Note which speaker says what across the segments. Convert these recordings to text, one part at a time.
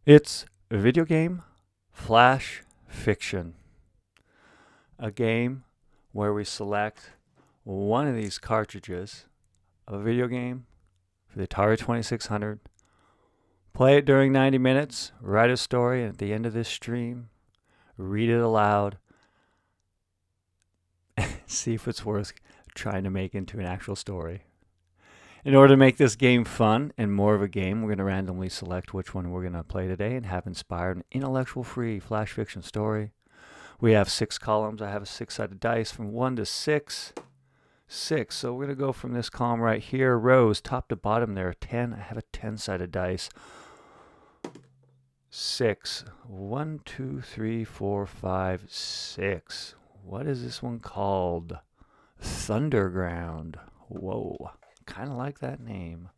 Speaker 1: It's a video game flash fiction, a game where we select one of these cartridges of a video game for the Atari 2600, play it during 90 minutes, write a story, and at the end of this stream, read it aloud, see if it's worth trying to make into an actual story. In order to make this game fun and more of a game, we're going to randomly select which one we're going to play today and have inspired an intellectual-free flash fiction story. We have 6 columns. I have a 6-sided dice from 1 to 6. 6. So we're going to go from this column right here, rows, top to bottom. There are 10. I have a 10-sided dice. 6. 1, 2, 3, 4, 5, 6. What is this one called? Thunderground. Whoa. Kind of like that name.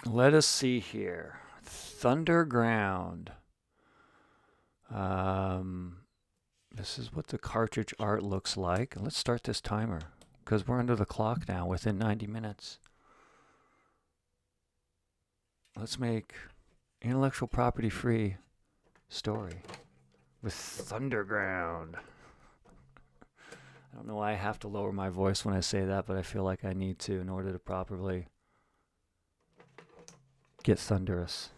Speaker 1: Let us see here. Thunderground. This is what the cartridge art looks like. Let's start this timer because we're under the clock now, within 90 minutes. Let's make intellectual property free story with Thunderground. I don't know why I have to lower my voice when I say that, but I feel like I need to in order to properly get thunderous.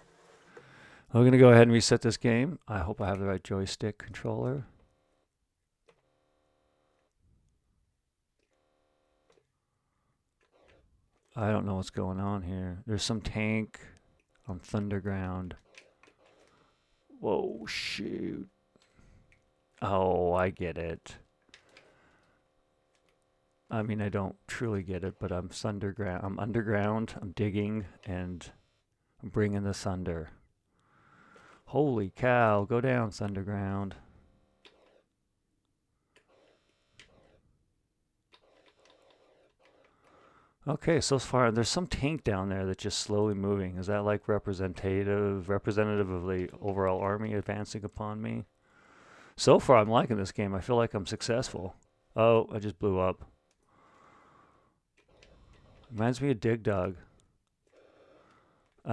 Speaker 1: I'm going to go ahead and reset this game. I hope I have the right joystick controller. I don't know what's going on here. There's some tank on Thunderground. Whoa, shoot. Oh, I get it. I mean, I don't truly get it, but I'm underground, I'm digging, and I'm bringing the thunder. Holy cow, go down, Thunderground. Okay, so far, there's some tank down there that's just slowly moving. Is that like representative of the overall army advancing upon me? So far, I'm liking this game. I feel like I'm successful. Oh, I just blew up. Reminds me of Dig Dug. Okay,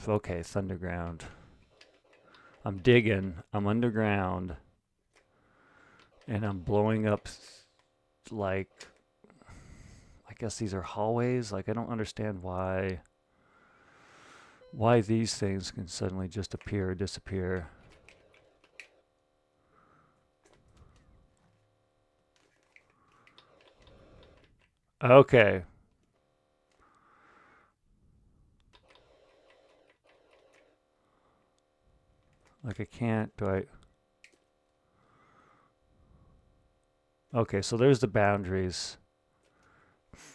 Speaker 1: Thunderground. I'm digging. I'm underground. And I'm blowing up, like, I guess these are hallways. Like, I don't understand why these things can suddenly just appear or disappear. Okay. Like I can't, Okay, so there's the boundaries.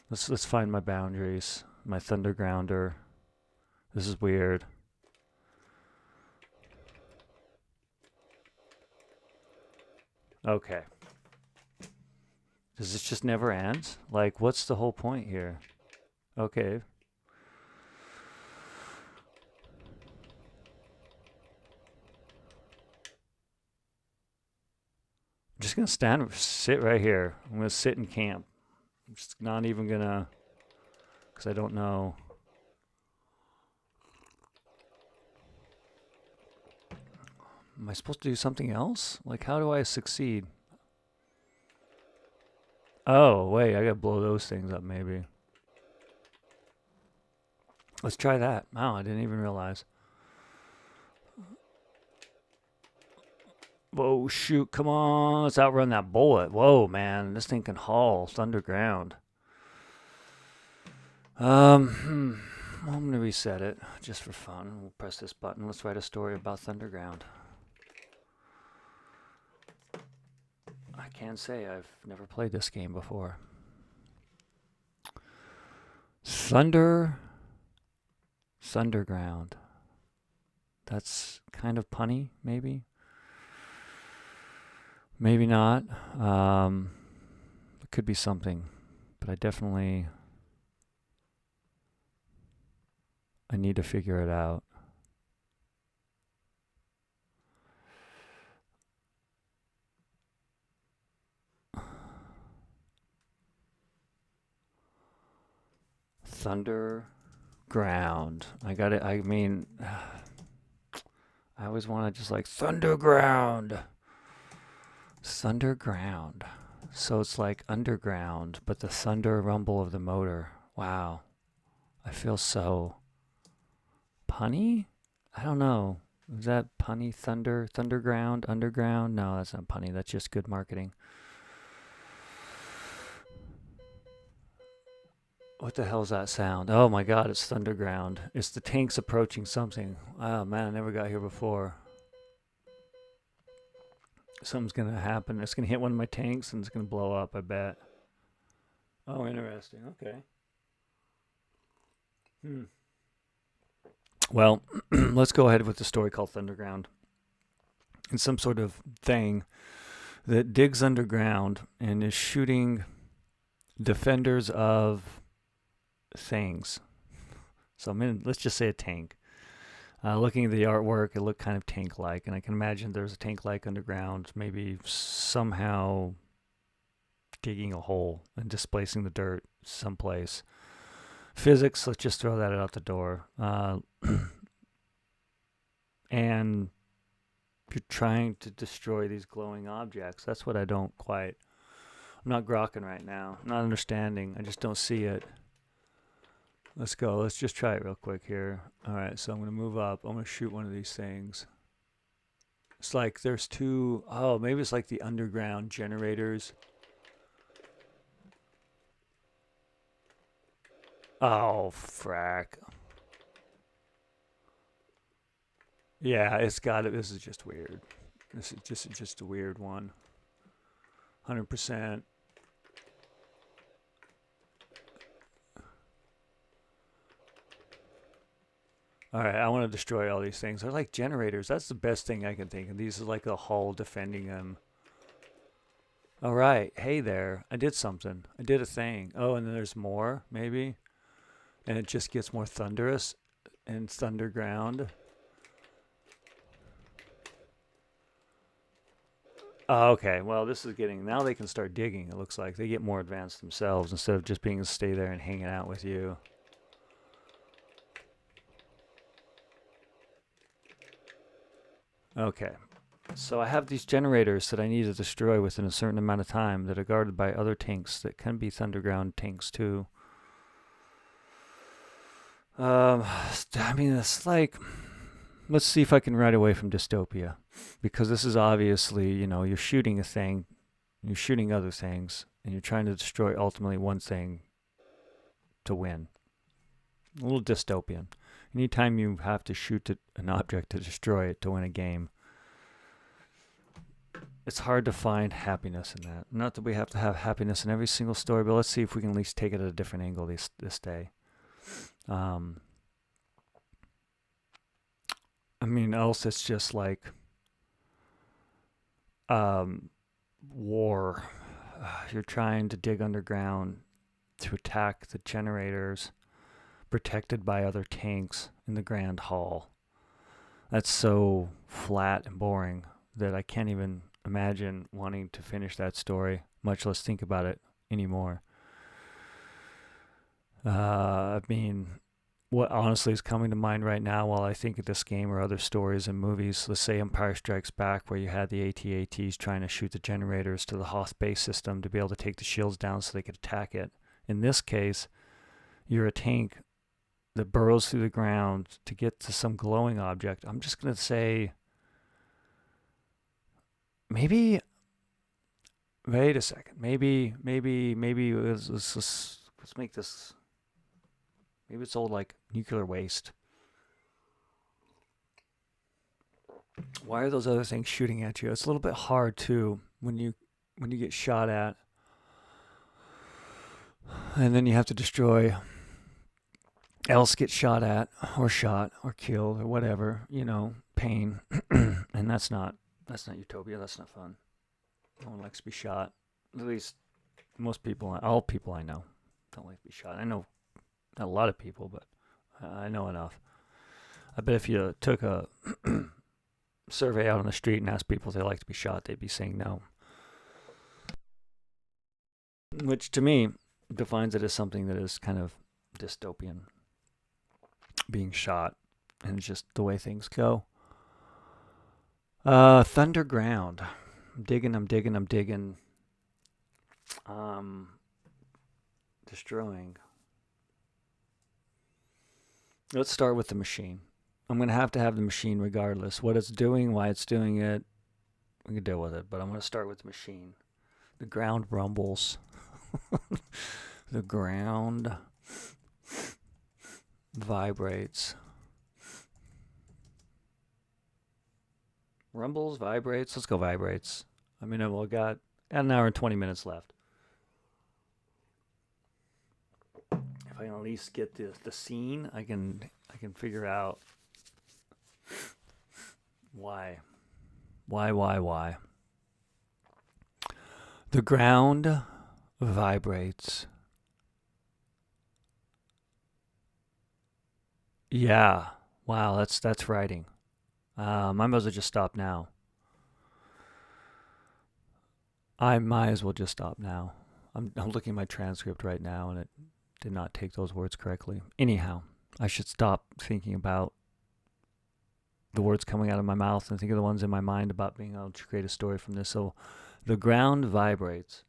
Speaker 1: Let's find my boundaries. My Thundergrounder. This is weird. Okay. Does this just never end? Like, what's the whole point here? Okay. I'm just gonna sit right here. I'm gonna sit in camp. I'm just not even gonna, because I don't know. Am I supposed to do something else? Like, how do I succeed? Oh, wait, I gotta blow those things up maybe. Let's try that. Oh, I didn't even realize. Whoa, shoot, come on. Let's outrun that bullet. Whoa, man, this thing can haul. It's underground. I'm going to reset it just for fun. We'll press this button. Let's write a story about Thunderground. I can say I've never played this game before. Thunderground. That's kind of punny, maybe. Maybe not. It could be something, but I need to figure it out. Thunderground. I got it. I mean, I always want to just like Thunderground. Thunderground. So it's like underground, but the thunder rumble of the motor. Wow. I feel so punny? I don't know. Is that punny thunder? Thunderground? Underground? No, that's not punny. That's just good marketing. What the hell is that sound? Oh my god, it's Thunderground. It's the tanks approaching something. Oh man, I never got here before. Something's gonna happen. It's gonna hit one of my tanks and it's gonna blow up, I bet. Oh, interesting. Okay. Well, let's go ahead with the story called Thunderground. It's some sort of thing that digs underground and is shooting defenders of things. So let's just say a tank. Looking at the artwork, it looked kind of tank-like, and I can imagine there's a tank-like underground, maybe somehow digging a hole and displacing the dirt someplace. Physics, let's just throw that out the door. And you're trying to destroy these glowing objects. That's what I don't quite... I'm not grokking right now. I'm not understanding. I just don't see it. Let's go. Let's just try it real quick here. All right, so I'm going to move up. I'm going to shoot one of these things. It's like there's two... Oh, maybe it's like the underground generators. Oh, frack. Yeah, it's got it. This is just weird. This is just a weird one. 100%. All right, I want to destroy all these things. They're like generators. That's the best thing I can think of. These are like a hull defending them. All right. Hey there. I did something. I did a thing. Oh, and then there's more, maybe. And it just gets more thunderous and Thunderground. Oh, okay. Well, this is getting... Now they can start digging, it looks like. They get more advanced themselves instead of just being stay there and hanging out with you. Okay, so I have these generators that I need to destroy within a certain amount of time that are guarded by other tanks that can be Thunderground tanks too. I mean, it's like... Let's see if I can ride away from dystopia. Because this is obviously, you know, you're shooting a thing, you're shooting other things, and you're trying to destroy ultimately one thing to win. A little dystopian. Anytime you have to shoot an object to destroy it to win a game, it's hard to find happiness in that. Not that we have to have happiness in every single story, but let's see if we can at least take it at a different angle this day. I mean, else it's just like war. You're trying to dig underground to attack the generators, protected by other tanks in the Grand Hall. That's so flat and boring that I can't even imagine wanting to finish that story, much less think about it anymore. I mean, what honestly is coming to mind right now while I think of this game or other stories and movies, let's say Empire Strikes Back, where you had the AT-ATs trying to shoot the generators to the Hoth base system to be able to take the shields down so they could attack it. In this case, you're a tank that burrows through the ground to get to some glowing object. I'm just going to say, maybe, wait a second, maybe let's make this, maybe it's all like nuclear waste. Why are those other things shooting at you? It's a little bit hard too when you get shot at, and then you have to destroy, else get shot at or shot or killed or whatever, you know, pain. And that's not utopia. That's not fun. No one likes to be shot. At least most people, all people I know don't like to be shot. I know not a lot of people, but I know enough. I bet if you took a survey out on the street and asked people if they like to be shot, they'd be saying no. Which to me defines it as something that is kind of dystopian being shot, and it's just the way things go. Thunderground. I'm digging. Destroying. Let's start with the machine. I'm going to have the machine regardless. What it's doing, why it's doing it, we can deal with it. But I'm going to start with the machine. The ground rumbles. The ground vibrates. Rumbles, vibrates. Let's go vibrates. I mean, we've got an hour and 20 minutes left. If I can at least get the scene, I can figure out why. Why? The ground vibrates. Yeah. Wow, that's writing. I might as well just stop now. I might as well just stop now. I'm looking at my transcript right now, and it did not take those words correctly. Anyhow, I should stop thinking about the words coming out of my mouth and think of the ones in my mind about being able to create a story from this. So the ground vibrates.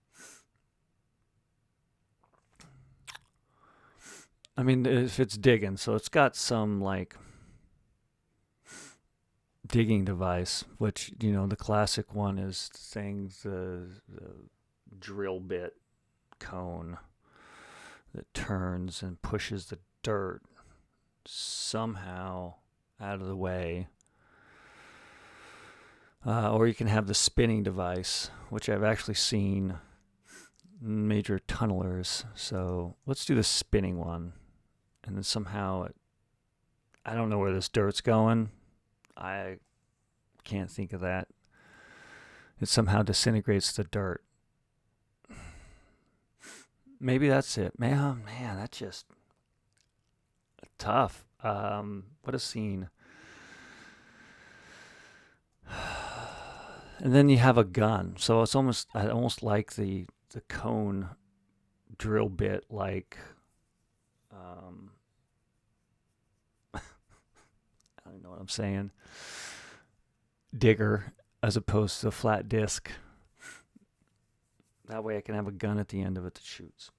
Speaker 1: I mean, if it's digging, so it's got some like digging device, which, the classic one is saying the drill bit cone that turns and pushes the dirt somehow out of the way. Or you can have the spinning device, which I've actually seen major tunnelers. So let's do the spinning one. And then somehow, I don't know where this dirt's going. I can't think of that. It somehow disintegrates the dirt. Maybe that's it. Man, that's just tough. What a scene. And then you have a gun. So it's I almost like the cone drill bit, like I don't know what I'm saying. Digger as opposed to a flat disc. That way I can have a gun at the end of it that shoots.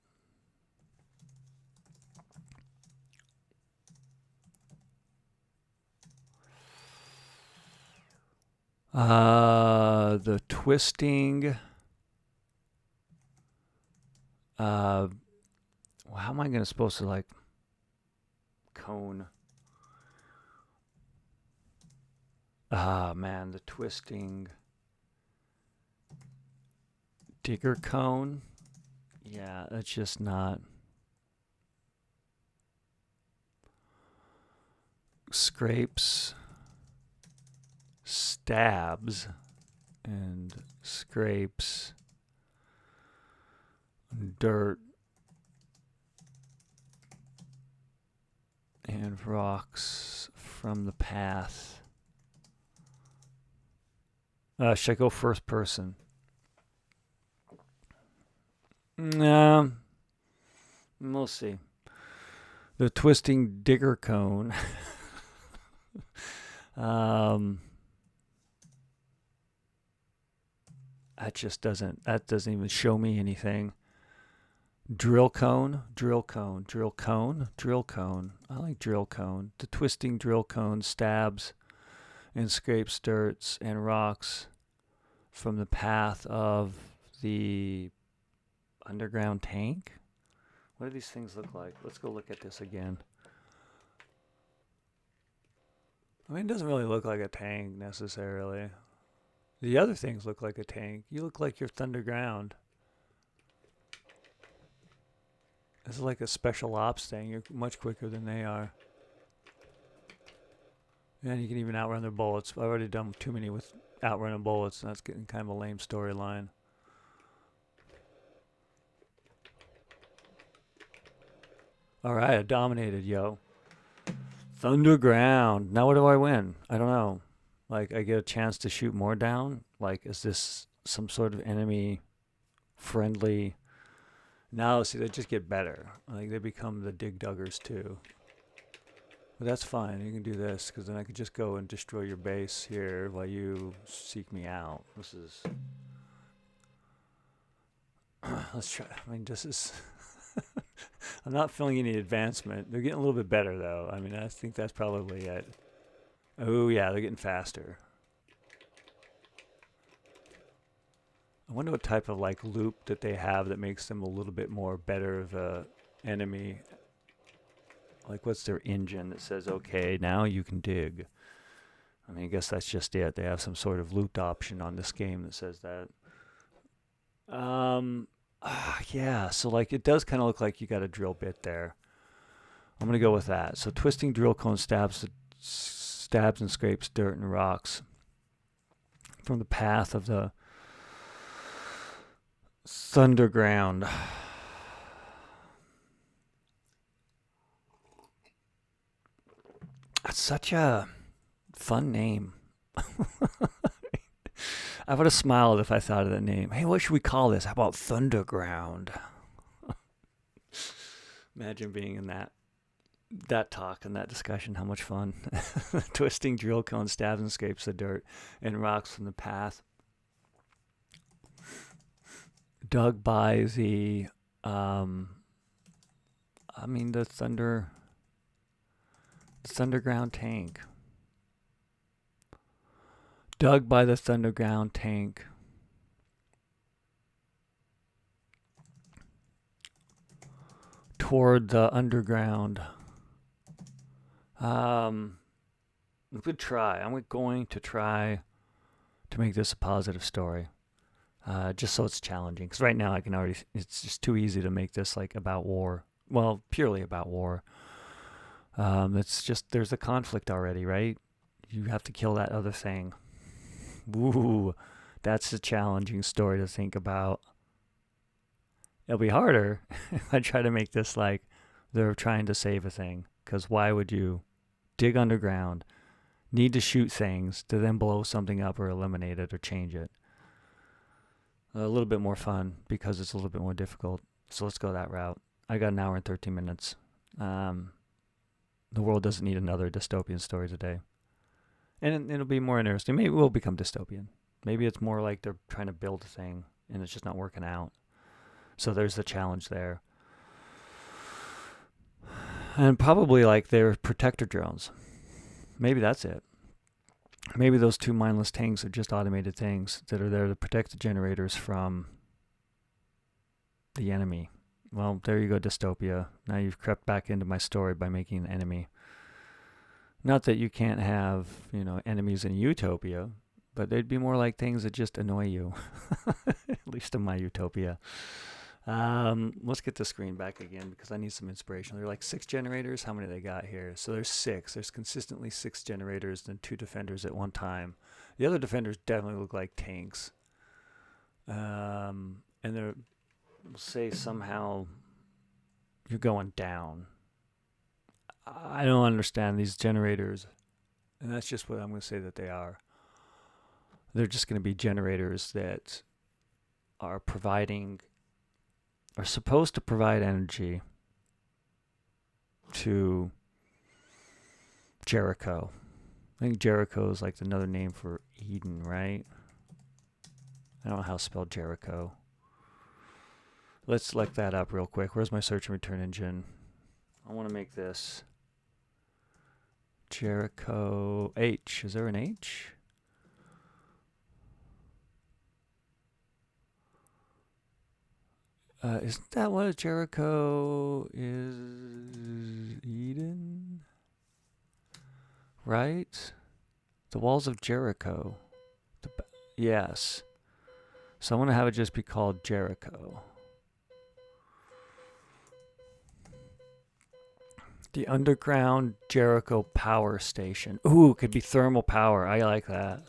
Speaker 1: The twisting. How am I supposed to like cone? Man, the twisting digger cone. Yeah, that's just not. Scrapes, stabs, and scrapes dirt and rocks from the path. Should I go first person? No. We'll see. The twisting digger cone. That doesn't even show me anything. Drill cone. I like drill cone. The twisting drill cone stabs and scrapes dirts and rocks from the path of the underground tank. What do these things look like? Let's go look at this again. I mean, it doesn't really look like a tank necessarily. The other things look like a tank. You look like you're Thunderground. This is like a special ops thing. You're much quicker than they are. And you can even outrun their bullets. I've already done too many with outrunning bullets, and that's getting kind of a lame storyline. Alright, I dominated, yo. Thunderground. Now what do I win? I don't know. Like, I get a chance to shoot more down? Like, is this some sort of enemy friendly Now, see, they just get better. Like, they become the dig duggers, too. But that's fine. You can do this, because then I could just go and destroy your base here while you seek me out. This is... Let's try. I mean, this is... I'm not feeling any advancement. They're getting a little bit better, though. I mean, I think that's probably it. Oh, yeah, they're getting faster. I wonder what type of, like, loop that they have that makes them a little bit more better of a enemy. Like, what's their engine that says, okay, now you can dig? I mean, I guess that's just it. They have some sort of loot option on this game that says that. Yeah, so, like, it does kind of look like you got a drill bit there. I'm going to go with that. So, twisting drill cone stabs and scrapes dirt and rocks from the path of the Thunderground. That's such a fun name. I would have smiled if I thought of that name. Hey, what should we call this? How about Thunderground? Imagine being in that talk and that discussion. How much fun. Twisting drill cone stabs and scrapes the dirt and rocks from the path. Dug by the, the Thunderground tank. Dug by the Thunderground tank. Toward the underground. Good try. I'm going to try to make this a positive story. Just so it's challenging. Because right now it's just too easy to make this like about war. Well, purely about war. It's just, there's a conflict already, right? You have to kill that other thing. Ooh, that's a challenging story to think about. It'll be harder if I try to make this like they're trying to save a thing. Because why would you dig underground, need to shoot things to then blow something up or eliminate it or change it? A little bit more fun because it's a little bit more difficult. So let's go that route. I got an hour and 13 minutes. The world doesn't need another dystopian story today. And it'll be more interesting. Maybe it will become dystopian. Maybe it's more like they're trying to build a thing and it's just not working out. So there's the challenge there. And probably like they're protector drones. Maybe that's it. Maybe those two mindless tanks are just automated things that are there to protect the generators from the enemy. Well, there you go, dystopia. Now you've crept back into my story by making an enemy. Not that you can't have, enemies in utopia, but they'd be more like things that just annoy you. At least in my utopia. Let's get the screen back again because I need some inspiration. There are like 6 generators. How many they got here? So there's 6. There's consistently 6 generators and 2 defenders at one time. The other defenders definitely look like tanks. And they're, say somehow you're going down. I don't understand these generators. And that's just what I'm going to say that they are. They're just going to be generators that are supposed to provide energy to Jericho. I think Jericho is like another name for Eden, right? I don't know how to spell Jericho. Let's look that up real quick. Where's my search and return engine? I want to make this Jericho H. Is there an H? Isn't that what Jericho is? Eden? Right? The walls of Jericho. Yes. So I'm going to have it just be called Jericho. The underground Jericho power station. Ooh, could be thermal power. I like that.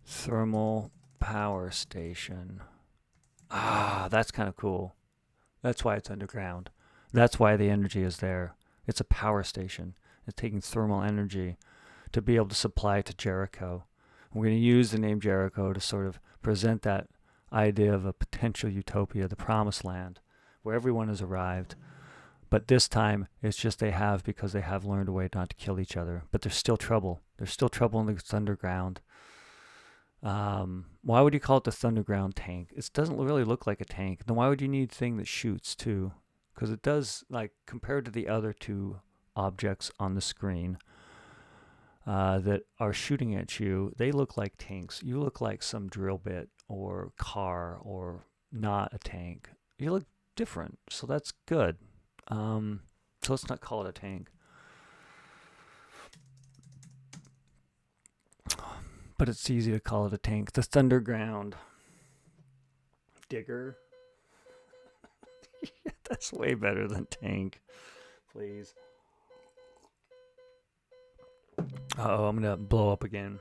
Speaker 1: Thermal power station. Ah, that's kind of cool. That's why it's underground. That's why the energy is there. It's a power station. It's taking thermal energy to be able to supply it to Jericho. We're going to use the name Jericho to sort of present that idea of a potential utopia, the promised land, where everyone has arrived. But this time, it's just they have because they have learned a way not to kill each other. But there's still trouble. There's still trouble in the Thunderground. Why would you call it the Thunderground tank? It doesn't really look like a tank. Then why would you need a thing that shoots too? Because it does, like, compared to the other two objects on the screen that are shooting at you, they look like tanks. You look like some drill bit or car or not a tank. You look different, so that's good. So let's not call it a tank. But it's easy to call it a tank. The Thunderground digger. That's way better than tank. Please. Uh-oh, I'm going to blow up again.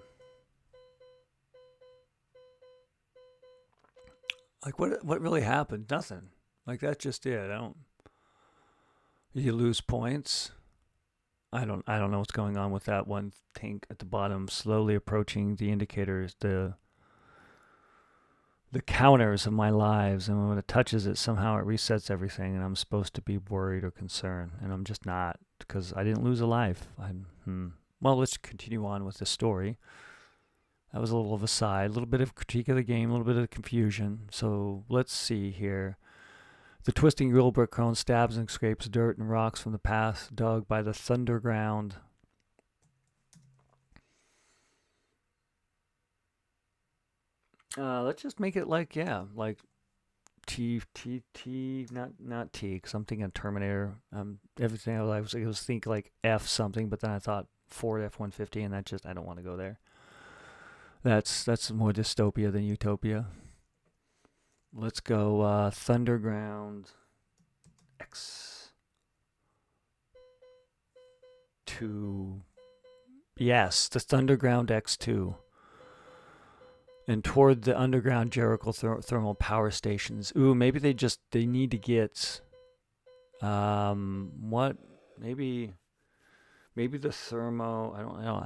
Speaker 1: Like, what really happened? Nothing. Like, that's just it. You lose points. I don't know what's going on with that one tank at the bottom, slowly approaching the indicators, the counters of my lives, and when it touches it, somehow it resets everything, and I'm supposed to be worried or concerned, and I'm just not, because I didn't lose a life. Well, let's continue on with the story. That was a little of a side, a little bit of critique of the game, a little bit of confusion. So let's see here. The twisting drill brick cone stabs and scrapes dirt and rocks from the path dug by the Thunderground. Let's just make it like T, not T, because I'm thinking Terminator. Everything I was thinking like F something, but then I thought Ford F-150, and I don't want to go there. That's more dystopia than utopia. Let's go Thunderground X2. Yes, the Thunderground X2. And toward the underground Jericho thermal power stations. Ooh, maybe they need to get what? Maybe the thermo. I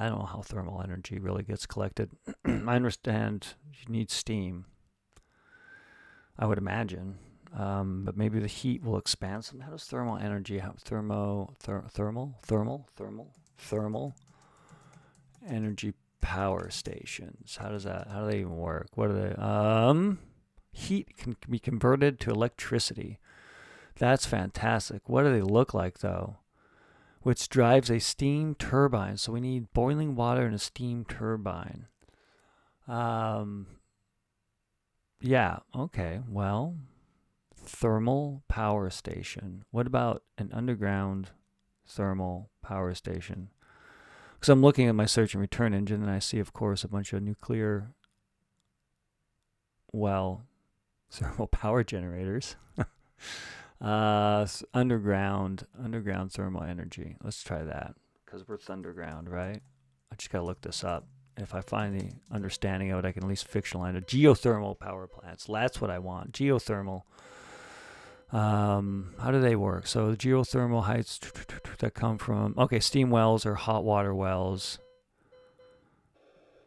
Speaker 1: don't know how thermal energy really gets collected. I understand you need steam, I would imagine. But maybe the heat will expand some. How does thermal energy, thermal energy power stations? How do they even work? What are they? Heat can be converted to electricity. That's fantastic. What do they look like though? Which drives a steam turbine. So we need boiling water and a steam turbine. Yeah, okay. Well, thermal power station. What about an underground thermal power station? Because I'm looking at my search and return engine, and I see, of course, a bunch of nuclear, thermal power generators. Underground thermal energy. Let's try that, because we're Thunderground, right? I just got to look this up. If I find the understanding of it, I can at least fictionalize it. Geothermal power plants. That's what I want. Geothermal. How do they work? So the geothermal heights that come from, steam wells or hot water wells.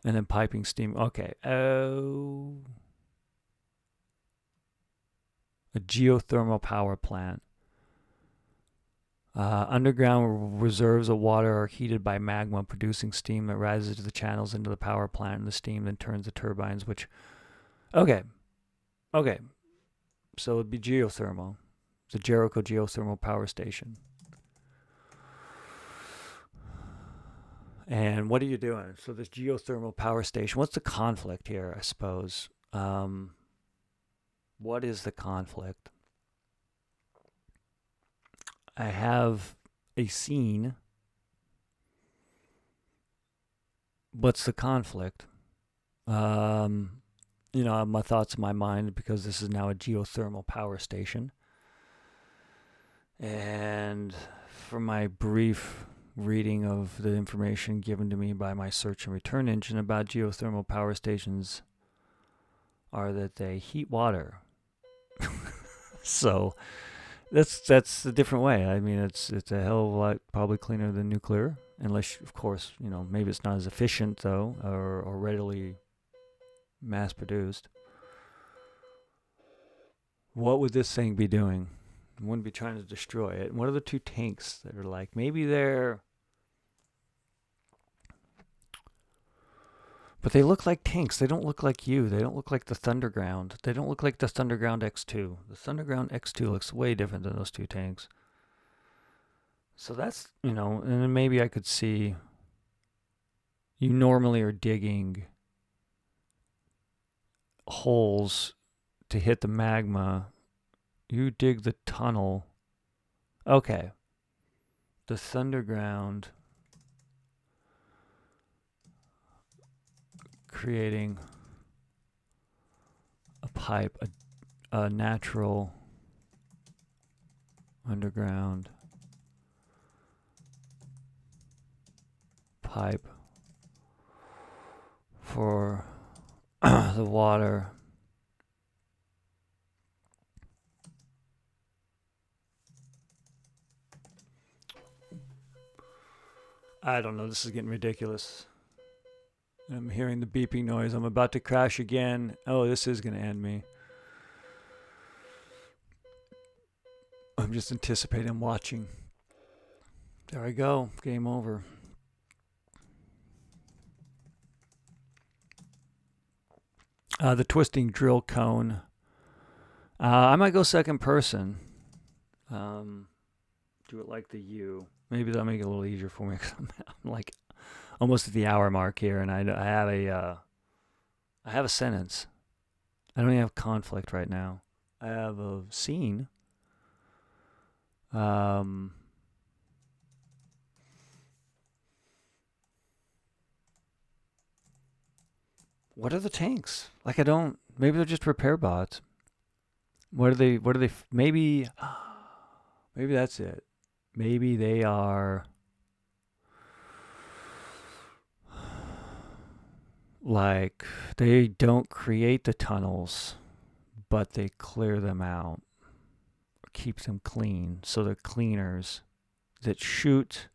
Speaker 1: And then piping steam. Okay. Oh. A geothermal power plant. Underground reserves of water are heated by magma, producing steam that rises to the channels into the power plant, and the steam then turns the turbines, which... Okay. So it'd be geothermal. The Jericho Geothermal Power Station. And what are you doing? So this geothermal power station, what's the conflict here, I suppose? What is the conflict? I have a scene. What's the conflict? My thoughts in my mind, because this is now a geothermal power station. And from my brief reading of the information given to me by my search and return engine about geothermal power stations are that they heat water. So that's a different way. I mean, it's a hell of a lot probably cleaner than nuclear, unless, of course, maybe it's not as efficient though, or readily mass produced. what would this thing be doing? I wouldn't be trying to destroy it. And what are the two tanks that are like? Maybe they're... But they look like tanks. They don't look like you. They don't look like the Thunderground. They don't look like the Thunderground X2. The Thunderground X2 looks way different than those two tanks. So that's, and then maybe I could see you normally are digging holes to hit the magma. You dig the tunnel. Okay. The Thunderground creating a pipe, a natural underground pipe for the water. I don't know, this is getting ridiculous. I'm hearing the beeping noise. I'm about to crash again. Oh, this is going to end me. I'm just anticipating. I'm watching. There I go. Game over. The twisting drill cone. I might go second person. Do it like the U. Maybe that'll make it a little easier for me. Cause I'm like almost at the hour mark here, and I have a sentence. I don't even have conflict right now. I have a scene. What are the tanks? Like maybe they're just repair bots. What are they, maybe that's it. Maybe they are like, they don't create the tunnels, but they clear them out, or keep them clean. So they're cleaners that shoot.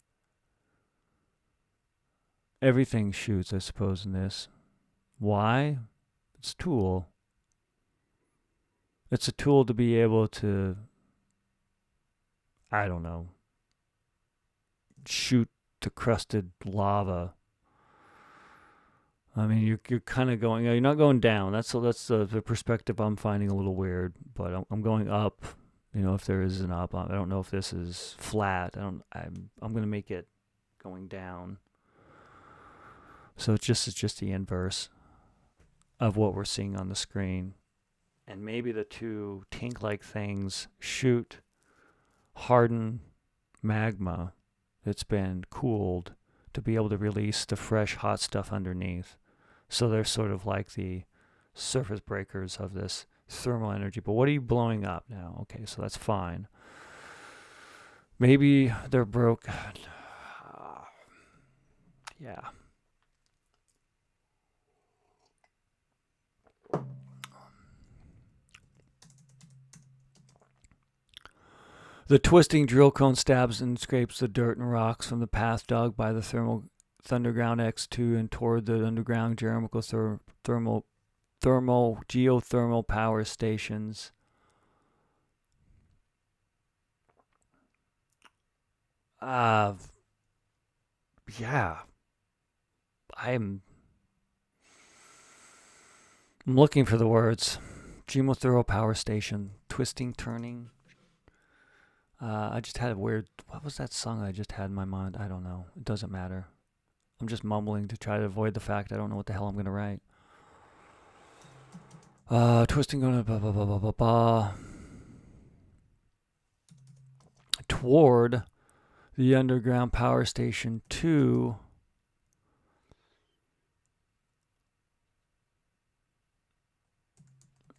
Speaker 1: Everything shoots, I suppose, in this. Why? It's a tool. It's a tool to be able to, I don't know, shoot the crusted lava. I mean, you're kind of going. You're not going down. That's the perspective I'm finding a little weird. But I'm going up. If there is an up, I don't know if this is flat. I'm gonna make it going down. So it's just the inverse of what we're seeing on the screen. And maybe the two tank-like things shoot hardened magma that's been cooled to be able to release the fresh, hot stuff underneath. So they're sort of like the surface breakers of this thermal energy. But what are you blowing up now? Okay, so that's fine. Maybe they're broke. Yeah. The twisting drill cone stabs and scrapes the dirt and rocks from the path dug by the Thunderground X2 and toward the underground thermal geothermal power stations. Yeah. I'm looking for the words. Geothermal power station. Twisting, turning. I just had a weird... What was that song I just had in my mind? I don't know. It doesn't matter. I'm just mumbling to try to avoid the fact I don't know what the hell I'm going to write. Twisting, going blah, blah, blah, blah, blah, blah. Toward the underground power station 2.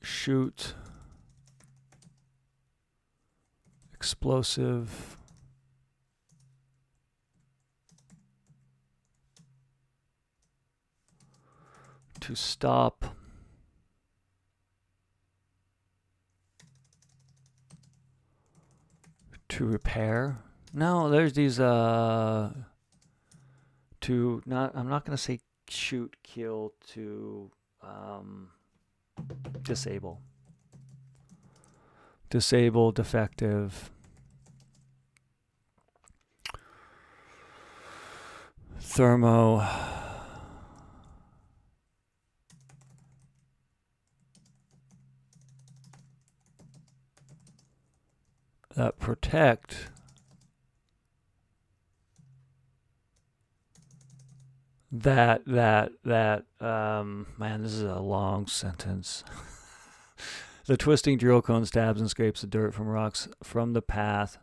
Speaker 1: Shoot. Explosive. To stop. To repair. No, there's these I'm not going to say shoot, kill, to disable. disable defective thermo that protect man, this is a long sentence. The twisting drill cone stabs and scrapes the dirt from rocks from the path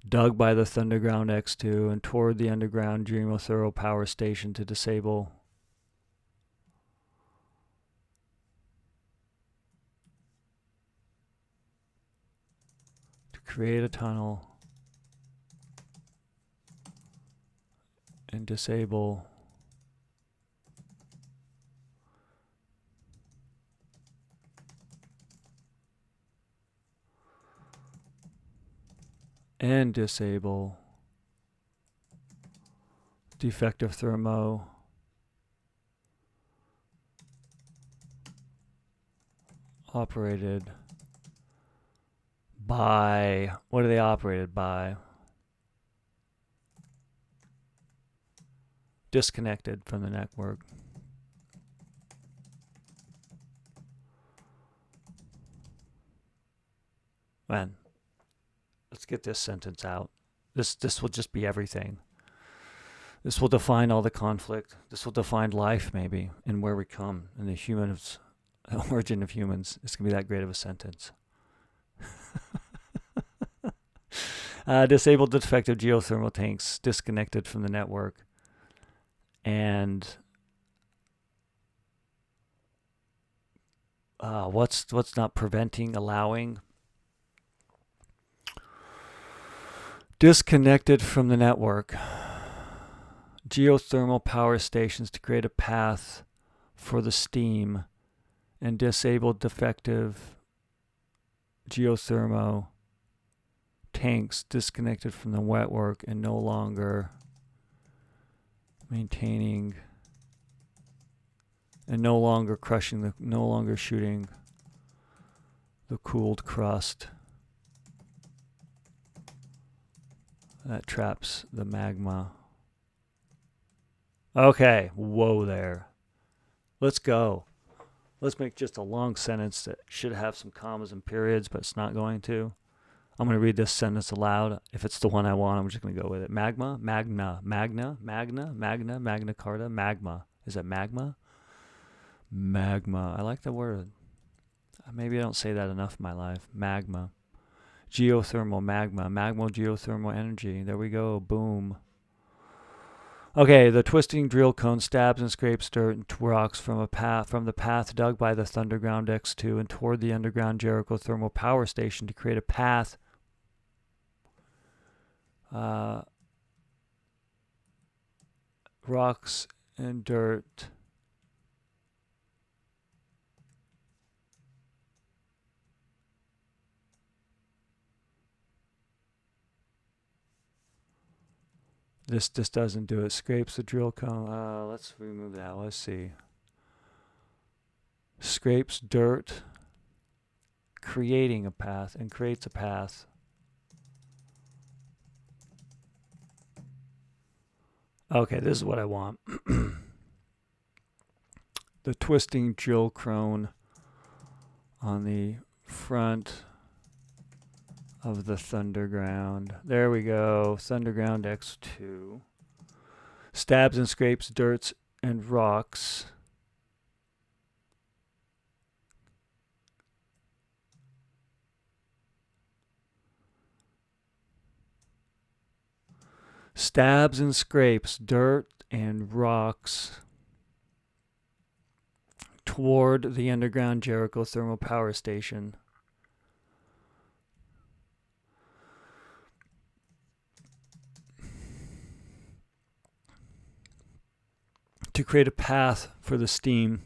Speaker 1: dug by the Thunderground X2 and toward the underground geothermal power station to disable to create a tunnel and disable defective thermo operated by, what are they operated by? Disconnected from the network. Man, let's get this sentence out. This will just be everything. This will define all the conflict. This will define life, maybe, and where we come, and the origin of humans. It's going to be that great of a sentence. Disable defective geothermal tanks disconnected from the network. And what's not preventing, allowing? Disconnected from the network. Geothermal power stations to create a path for the steam, and disabled defective geothermal tanks disconnected from the network and no longer maintaining and no longer shooting the cooled crust that traps the magma. Okay, whoa there. Let's go. Let's make just a long sentence that should have some commas and periods, but it's not going to. I'm going to read this sentence aloud. If it's the one I want, I'm just going to go with it. Magma, magna, magna, magna, magna, magna carta, magma. Is it magma? Magma. I like the word. Maybe I don't say that enough in my life. Magma. Geothermal magma. Magma geothermal energy. There we go. Boom. Okay, the twisting drill cone stabs and scrapes dirt and rocks from the path dug by the Thunderground X2 and toward the underground Jericho thermal power station to create a path rocks and dirt This doesn't do it. Scrapes the drill cone. Let's remove that. Let's see. Scrapes dirt, creating a path, and creates a path. Okay, this is what I want. The twisting drill crone on the front of the Thunderground. There we go. Thunderground X2. Stabs and scrapes dirt and rocks. Stabs and scrapes dirt and rocks toward the underground Jericho thermal power station. To create a path for the steam.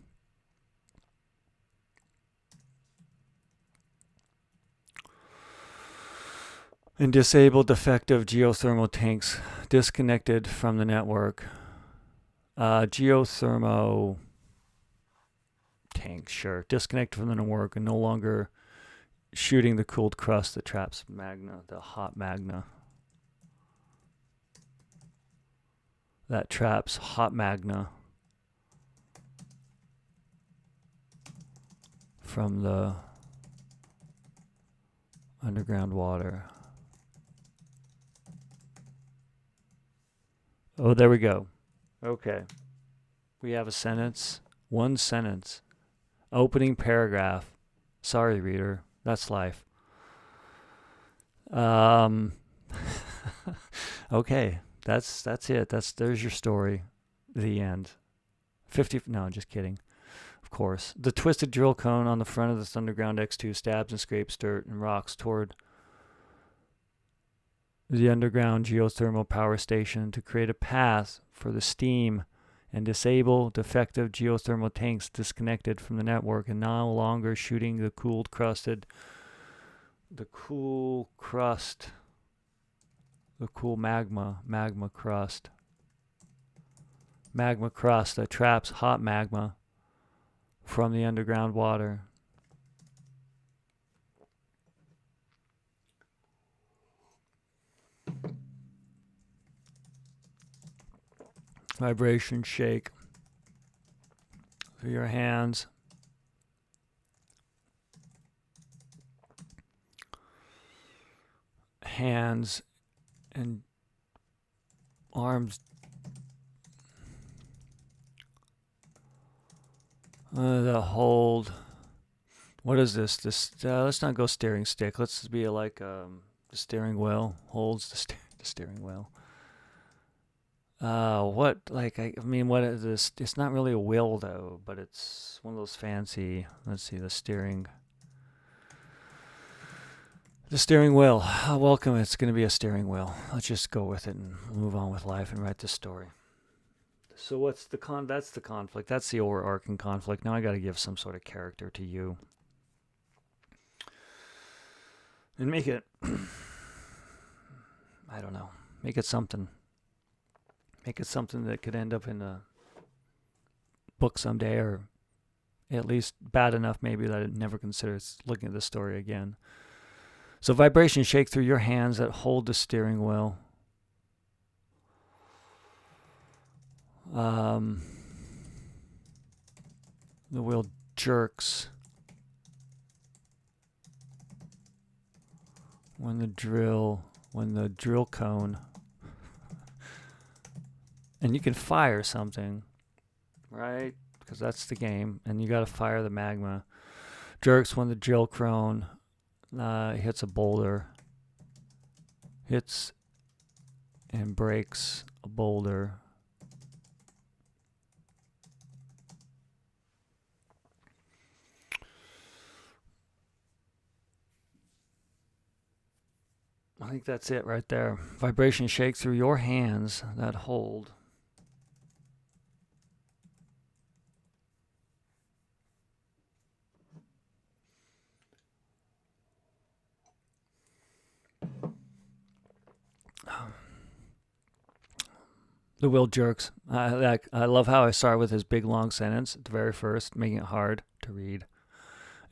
Speaker 1: And disable defective geothermal tanks disconnected from the network. Geothermal tanks, sure. Disconnected from the network and no longer shooting the cooled crust that traps magma, the hot magma. That traps hot magma from the underground water. Oh, there we go. Okay. We have a sentence. One sentence. Opening paragraph. Sorry, reader. That's life. Okay. That's it. There's your story. The end. 50. No, just kidding. Of course. The twisted drill cone on the front of the Thunderground X2 stabs and scrapes dirt and rocks toward the underground geothermal power station to create a path for the steam and disable defective geothermal tanks disconnected from the network and no longer shooting the cool crust, magma crust that traps hot magma from the underground water. Vibration shake through your hands. Hands and arms. The hold. What is this? Let's not go steering stick. Let's be like the steering wheel holds the steering wheel. What is this? It's not really a wheel though, but it's one of those fancy. Let's see, the steering wheel. Welcome. It's going to be a steering wheel. Let's just go with it and move on with life and write this story. So what's that's the conflict. That's the overarching conflict. Now I got to give some sort of character to you. And make it, I don't know, make it something. Make it something that could end up in a book someday, or at least bad enough maybe that I'd never consider looking at this story again. So vibrations shake through your hands that hold the steering wheel. The wheel jerks when the drill cone, and you can fire something, right? Because that's the game, and you got to fire the magma. Jerks when the drill cone hits a boulder, hits and breaks a boulder. I think that's it right there. Vibration shake through your hands that hold. The wheel jerks. I love how I start with his big long sentence at the very first, making it hard to read.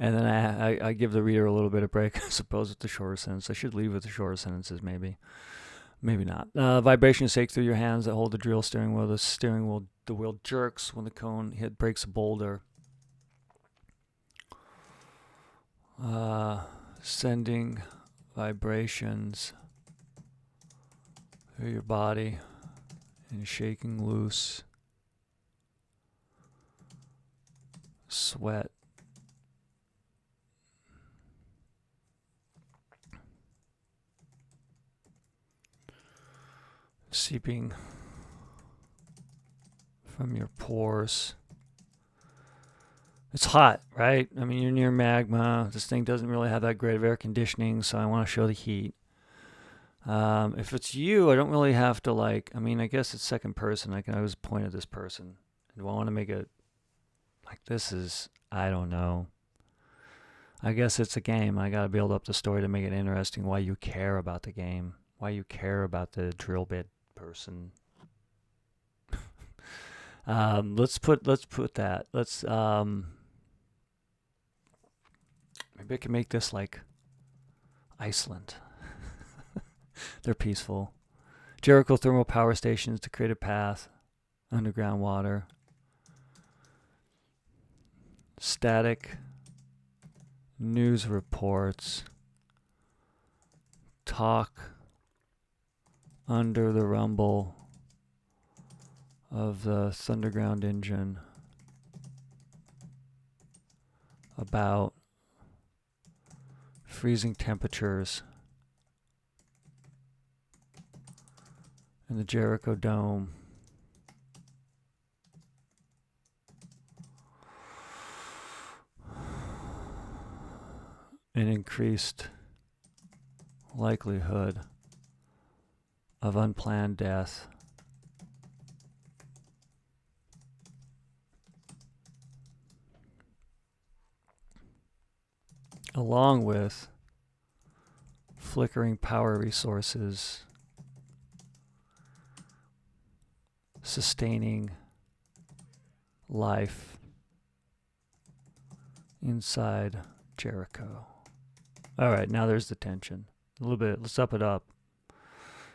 Speaker 1: And then I give the reader a little bit of break, I suppose, with the shorter sentence. I should leave with the shorter sentences, maybe. Maybe not. Vibrations shake through your hands that hold the drill steering wheel. The wheel jerks when the cone breaks a boulder. Sending vibrations through your body and shaking loose sweat. Seeping from your pores. It's hot, right? I mean, you're near magma. This thing doesn't really have that great of air conditioning, so I want to show the heat. If it's you, I don't really have to I guess it's second person. I can always point at this person. Do I want to make it like this is, I don't know. I guess it's a game. I got to build up the story to make it interesting, why you care about the game, why you care about the drill bit person. Let's put that. Maybe I can make this like Iceland. They're peaceful. Jericho thermal power stations to create a path. Underground water. Static news reports. Talk under the rumble of the Thunderground engine about freezing temperatures in the Jericho Dome. An increased likelihood of unplanned death. Along with flickering power resources sustaining life inside Jericho. All right, now there's the tension. A little bit. Let's up it up.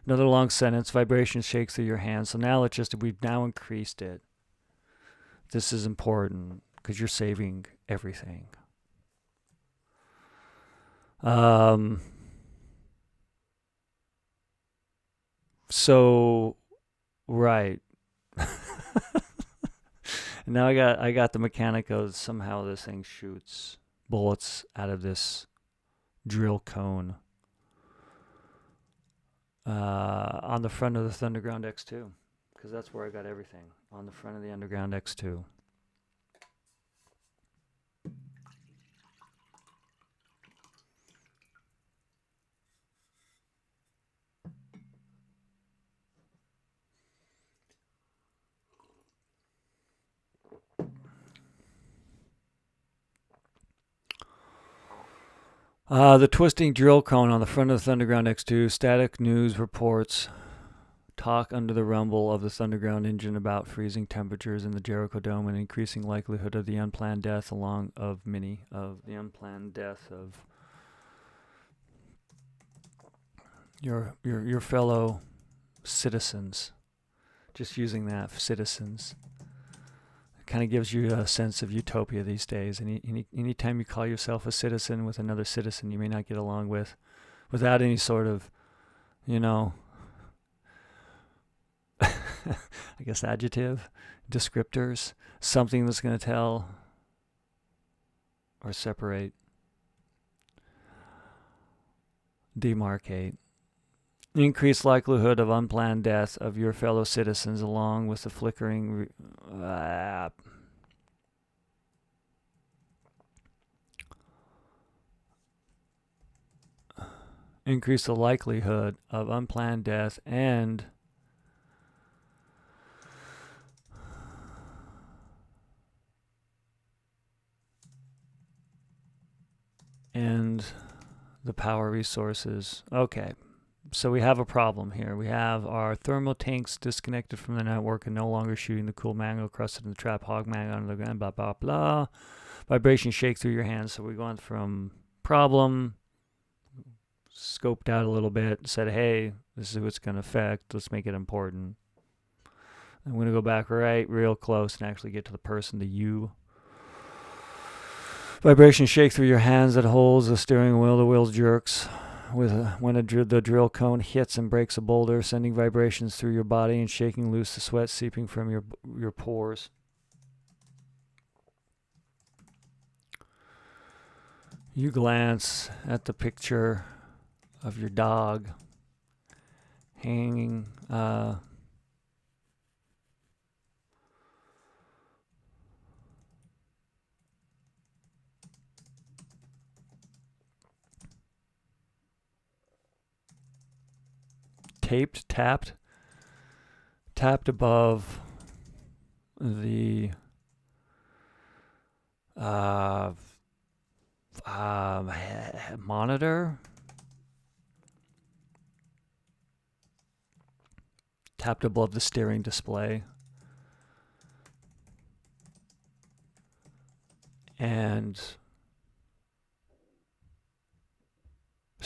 Speaker 1: Another long sentence. Vibration shakes through your hands. So now we've now increased it. This is important because you're saving everything. So, right. Now I got the mechanic of somehow this thing shoots bullets out of this drill cone on the front of the Thunderground X2, because that's where I got everything, on the front of the Underground X2. The twisting drill cone on the front of the Thunderground X2, static news reports, talk under the rumble of the Thunderground engine about freezing temperatures in the Jericho Dome and increasing likelihood of the unplanned death of your fellow citizens. Just using that, citizens. Kind of gives you a sense of utopia these days. Anytime you call yourself a citizen with another citizen you may not get along with, without any sort of, I guess adjective, descriptors, something that's going to tell or separate, demarcate. Increased likelihood of unplanned death of your fellow citizens, along with the flickering increase the likelihood of unplanned death and the power resources. Okay. So we have a problem here. We have our thermal tanks disconnected from the network and no longer shooting the cool mango crusted in the trap hog mango under the ground, blah, blah, blah. Vibration shake through your hands. So we're going from problem, scoped out a little bit, said, hey, this is who it's going to affect. Let's make it important. I'm going to go back real close and actually get to the person, the you. Vibration shake through your hands that holds the steering wheel. The wheel jerks when the drill cone hits and breaks a boulder, sending vibrations through your body and shaking loose the sweat seeping from your pores. You glance at the picture of your dog hanging tapped above the monitor, tapped above the steering display, and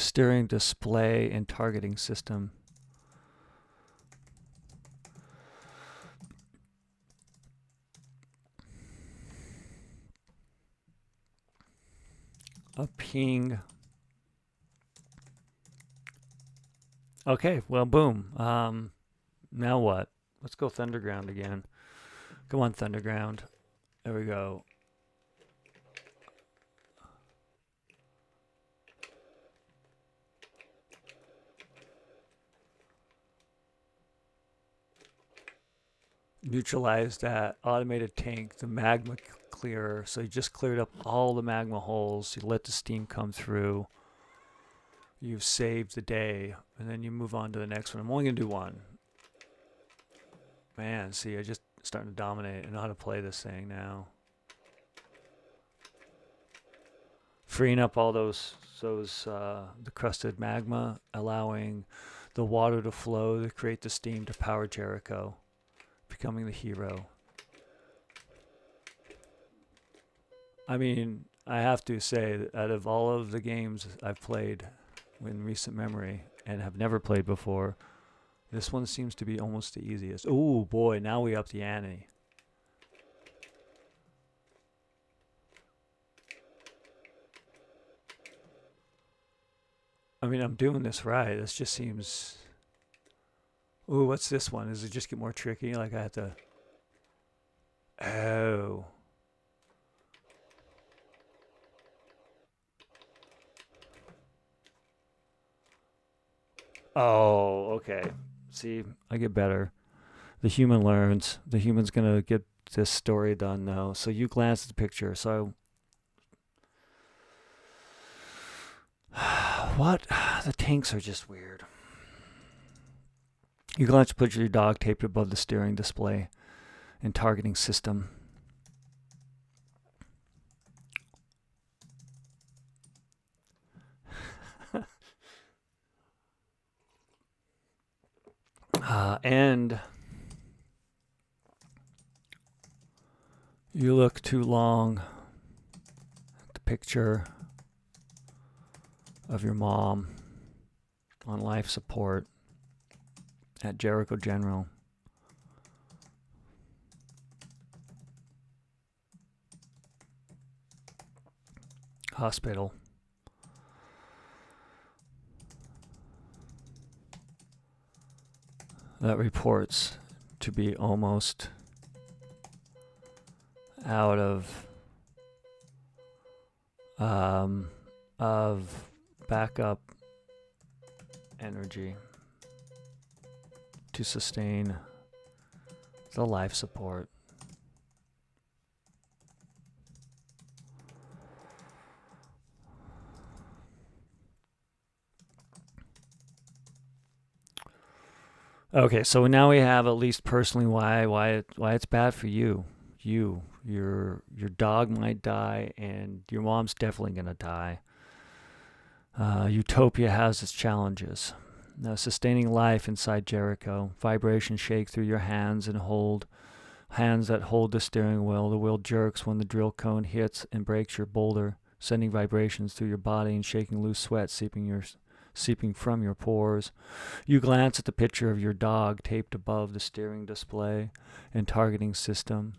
Speaker 1: steering display and targeting system. A ping. Okay, well, boom. Now what? Let's go Thunderground again. Come on, Thunderground. There we go. Neutralize that automated tank, the magma clearer. So you just cleared up all the magma holes. You let the steam come through. You've saved the day. And then you move on to the next one. I'm only going to do one. Man, see, I just starting to dominate. I know how to play this thing now. Freeing up all the crusted magma, allowing the water to flow to create the steam to power Jericho, becoming the hero. I mean, I have to say that out of all of the games I've played in recent memory and have never played before, this one seems to be almost the easiest. Oh boy, now we up the ante. I mean, I'm doing this right. This just seems... Ooh, what's this one? Does it just get more tricky? Like I have to... Oh. Oh, okay. See, I get better. The human learns. The human's gonna get this story done now. So you glance at the picture. So... What? The tanks are just weird. You glance at the picture of your dog taped above the steering display and targeting system. And you look too long at the picture of your mom on life support at Jericho General. Hospital. That reports to be almost out of backup energy to sustain the life support. Okay, so now we have at least personally why it's bad for you. Your dog might die, and your mom's definitely gonna die. Utopia has its challenges. Now, sustaining life inside Jericho. Vibrations shake through your hands that hold the steering wheel. The wheel jerks when the drill cone hits and breaks your boulder, sending vibrations through your body and shaking loose sweat seeping from your pores. You glance at the picture of your dog taped above the steering display and targeting system.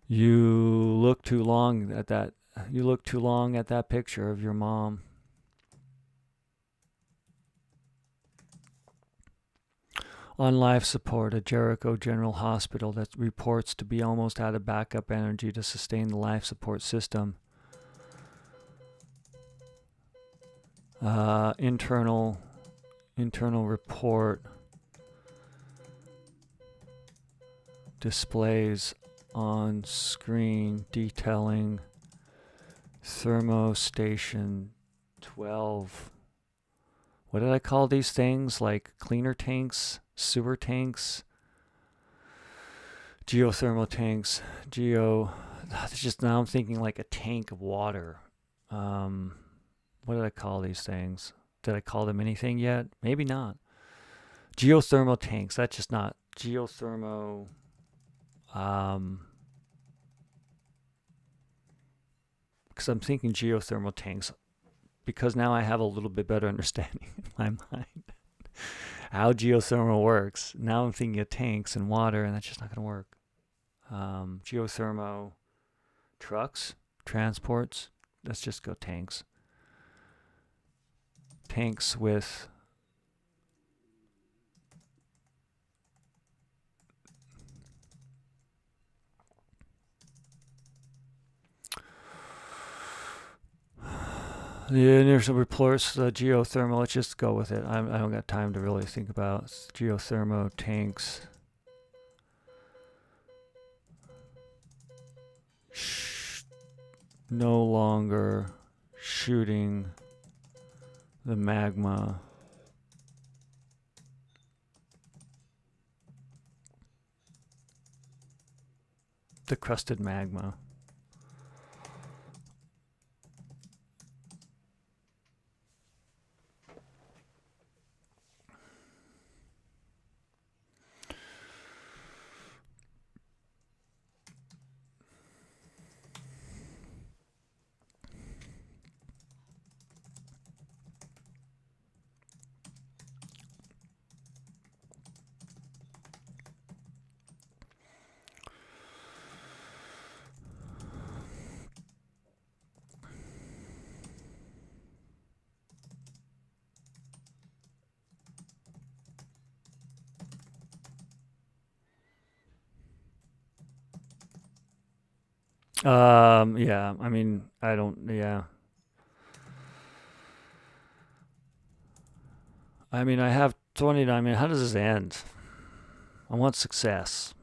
Speaker 1: You look too long at that picture of your mom. On life support at Jericho General Hospital that reports to be almost out of backup energy to sustain the life support system. Internal report displays on screen detailing thermostation 12. What did I call these things? Like cleaner tanks, sewer tanks, geothermal tanks, it's just now I'm thinking like a tank of water. What did I call these things? Did I call them anything yet? Maybe not. Geothermal tanks. That's just not geothermal. Because I'm thinking geothermal tanks because now I have a little bit better understanding in my mind how geothermal works. Now I'm thinking of tanks and water, and that's just not going to work. Geothermal trucks, transports, let's just go tanks. Tanks with the inertial reports, the geothermal. Let's just go with it. I don't got time to really think about geothermal tanks. No longer shooting the magma. The crusted magma. Yeah, I mean, yeah. I mean, I have 29. I mean, how does this end? I want success.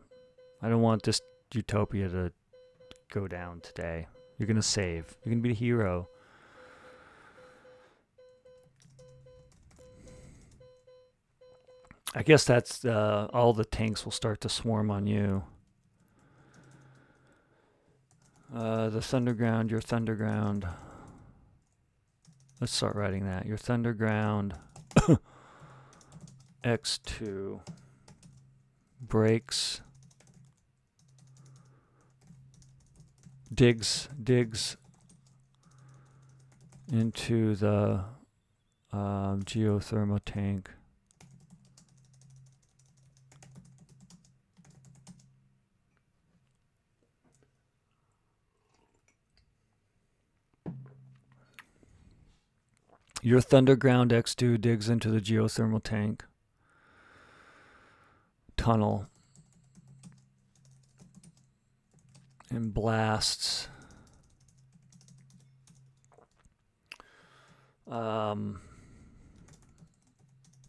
Speaker 1: I don't want this utopia to go down today. You're going to save. You're going to be the hero. I guess that's all the tanks will start to swarm on you. The Thunderground, your Thunderground. Let's start writing that. Your Thunderground X2 breaks, digs into the geothermal tank. Your Thunderground X2 digs into the geothermal tank tunnel and blasts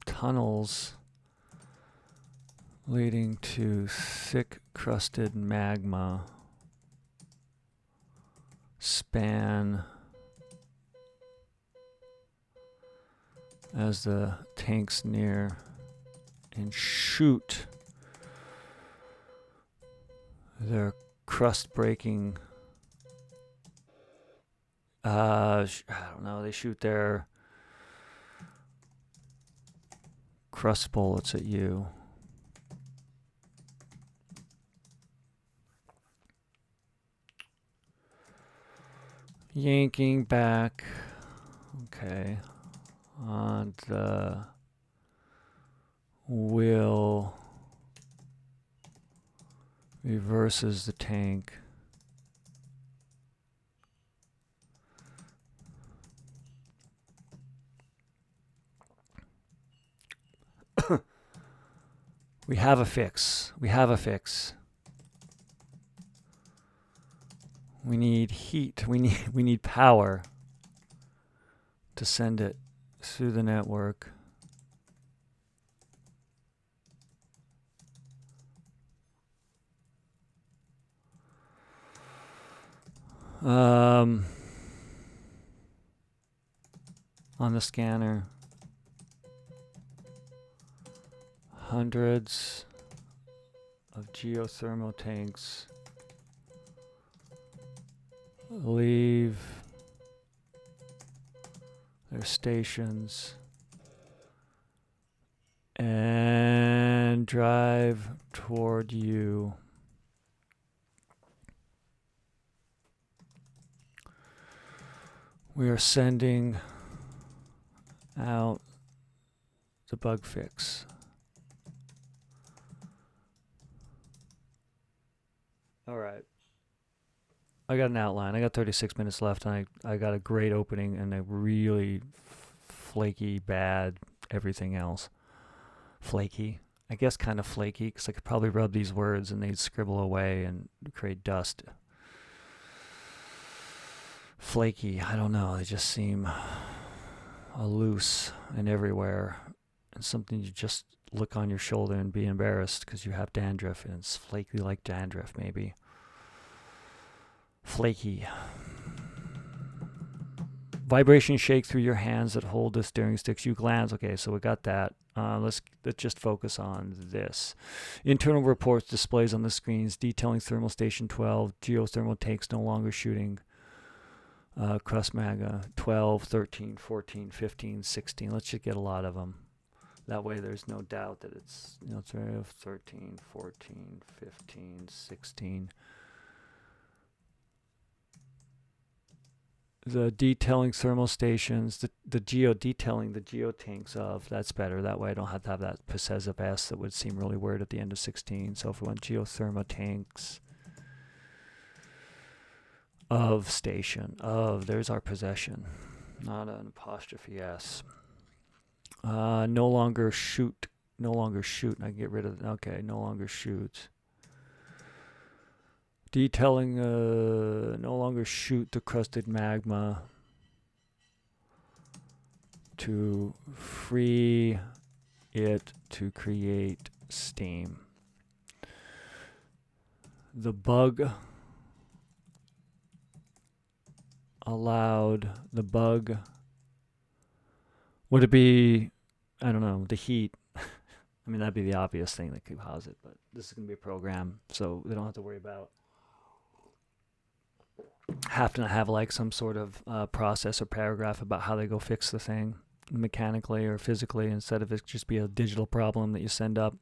Speaker 1: tunnels leading to thick crusted magma span as the tanks near and shoot their crust breaking I don't know, they shoot their crust bullets at you. Yanking back. Okay. On the wheel reverses the tank. We have a fix. We have a fix. We need heat. We need power to send it through the network. On the scanner, hundreds of geothermal tanks leave their stations and drive toward you. We are sending out the bug fix. All right. I got an outline. I got 36 minutes left, and I got a great opening and a really flaky, bad everything else. Flaky. I guess kind of flaky, because I could probably rub these words and they'd scribble away and create dust. Flaky. I don't know. They just seem loose and everywhere. And something you just look on your shoulder and be embarrassed because you have dandruff, and it's flaky like dandruff, maybe. Flaky. Vibration shake through your hands that hold the steering sticks. You glance. Okay, so we got that. Let's just focus on this. Internal reports displays on the screens detailing thermal station 12. Geothermal tanks no longer shooting. Crust maga 12, 13, 14, 15, 16. Let's just get a lot of them. That way there's no doubt that it's 13, 14, 15, 16. The detailing thermal stations, the detailing the geotanks of, that's better. That way I don't have to have that possessive S that would seem really weird at the end of 16. So if we want geothermal tanks of station, there's our possession, not an apostrophe S. No longer shoot. I can get rid of, okay, no longer shoot. Detailing, no longer shoot the crusted magma to free it to create steam. The bug allowed, would it be, I don't know, the heat? I mean, that'd be the obvious thing that could cause it, but this is going to be a program, so they don't have to worry about having to have like some sort of process or paragraph about how they go fix the thing mechanically or physically, instead of it just be a digital problem that you send up.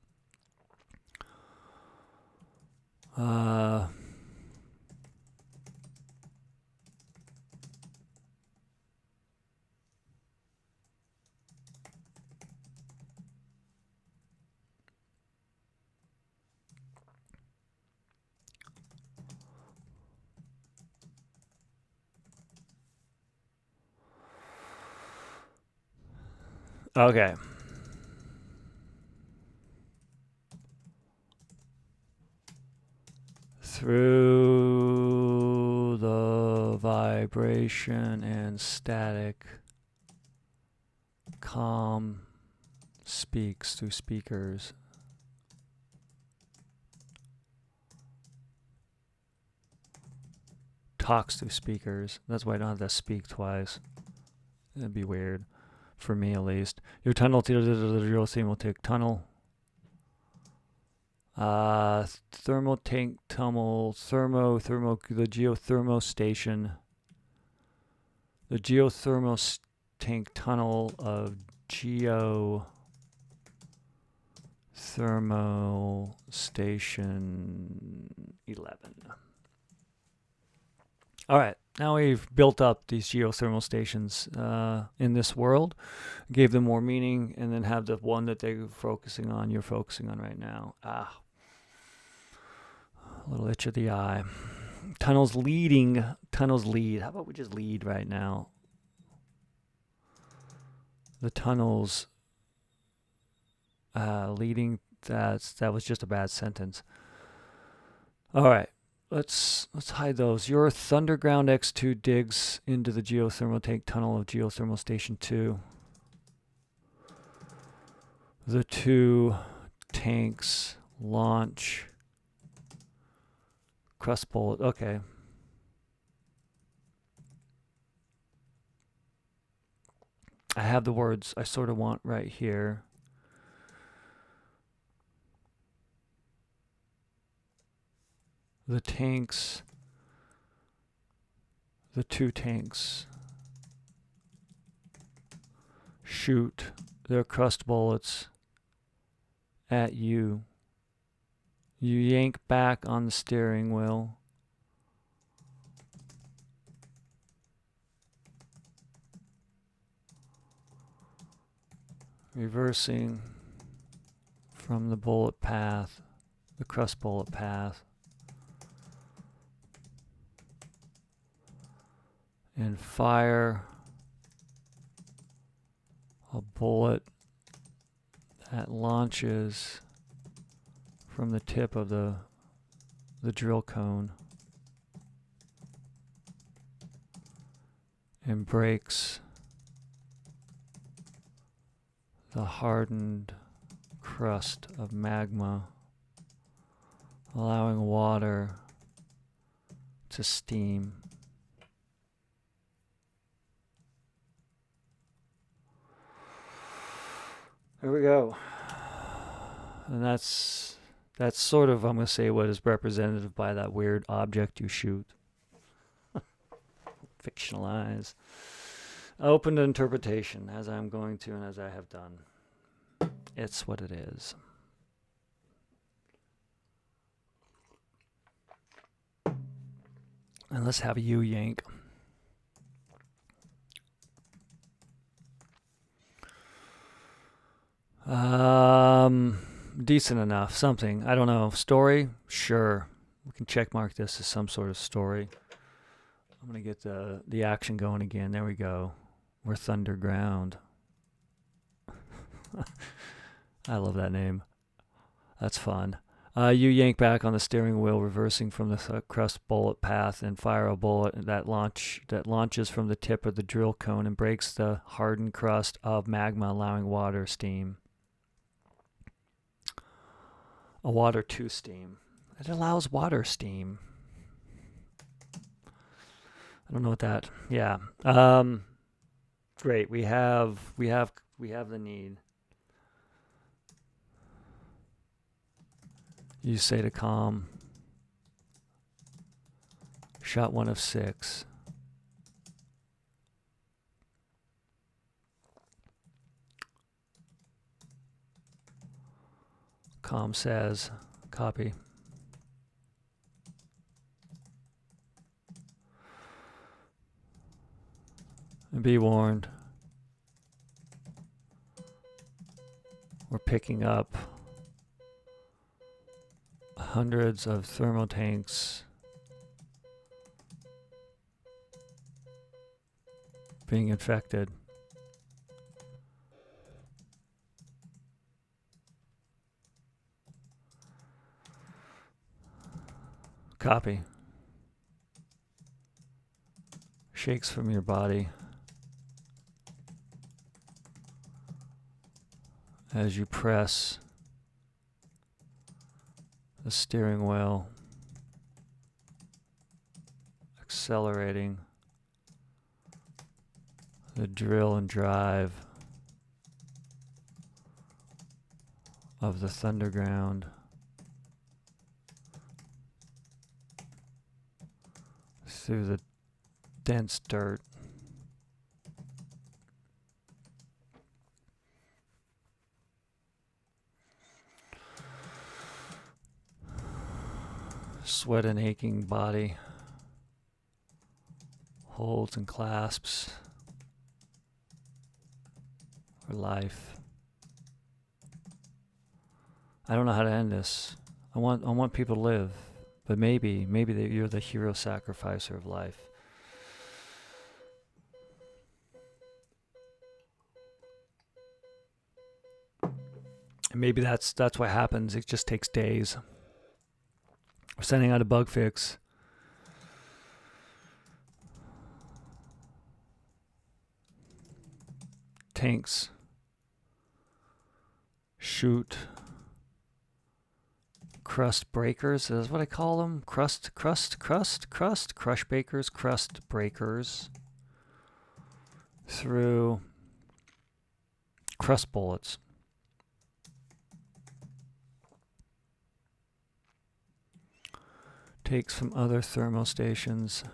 Speaker 1: Okay. Through the vibration and static, calm speaks through speakers. Talks through speakers. That's why I don't have to speak twice. That'd be weird. For me, at least. Your tunnel, the theme will take tunnel. Thermal tank tunnel, the geothermal station. The geothermal tank tunnel of geothermal station 11. All right, now we've built up these geothermal stations in this world, gave them more meaning, and then have the one that you're focusing on right now. A little itch of the eye. Tunnels lead. How about we just lead right now? The tunnels leading. That was just a bad sentence. All right. Let's hide those. Your Thunderground X2 digs into the geothermal tank tunnel of geothermal station 2. The 2 tanks launch crust bullet. Okay. I have the words I sort of want right here. The 2 tanks shoot their crust bullets at you. You yank back on the steering wheel. reversing from the bullet path, the crust bullet path, and fire a bullet that launches from the tip of the drill cone and breaks the hardened crust of magma, allowing water to steam. There we go. And that's sort of, I'm going to say, what is representative by that weird object you shoot. Fictionalize. Open to interpretation, as I'm going to and as I have done. It's what it is. And let's have you yank. Decent enough. Something. I don't know. Story? Sure. We can check mark this as some sort of story. I'm going to get the action going again. There we go. We're Thunderground. I love that name. That's fun. You yank back on the steering wheel, reversing from the crust bullet path, and fire a bullet that launches from the tip of the drill cone and breaks the hardened crust of magma, allowing water steam. A water to steam. It allows water steam. I don't know what that. Yeah. Great. We have the need. You say to calm. Shot 1 of 6. Calm says, copy. And be warned. We're picking up hundreds of thermal tanks being infected. Copy. Shakes from your body as you press the steering wheel, accelerating the drill and drive of the Thunderground through the dense dirt. Sweat and aching body holds and clasps for life. I don't know how to end this. I want people to live, but maybe you're the hero sacrificer of life. And maybe that's what happens. It just takes days. We're sending out a bug fix. Tanks shoot crust breakers. Is what I call them. Crush bakers, crust breakers through crust bullets. Takes from other thermal stations.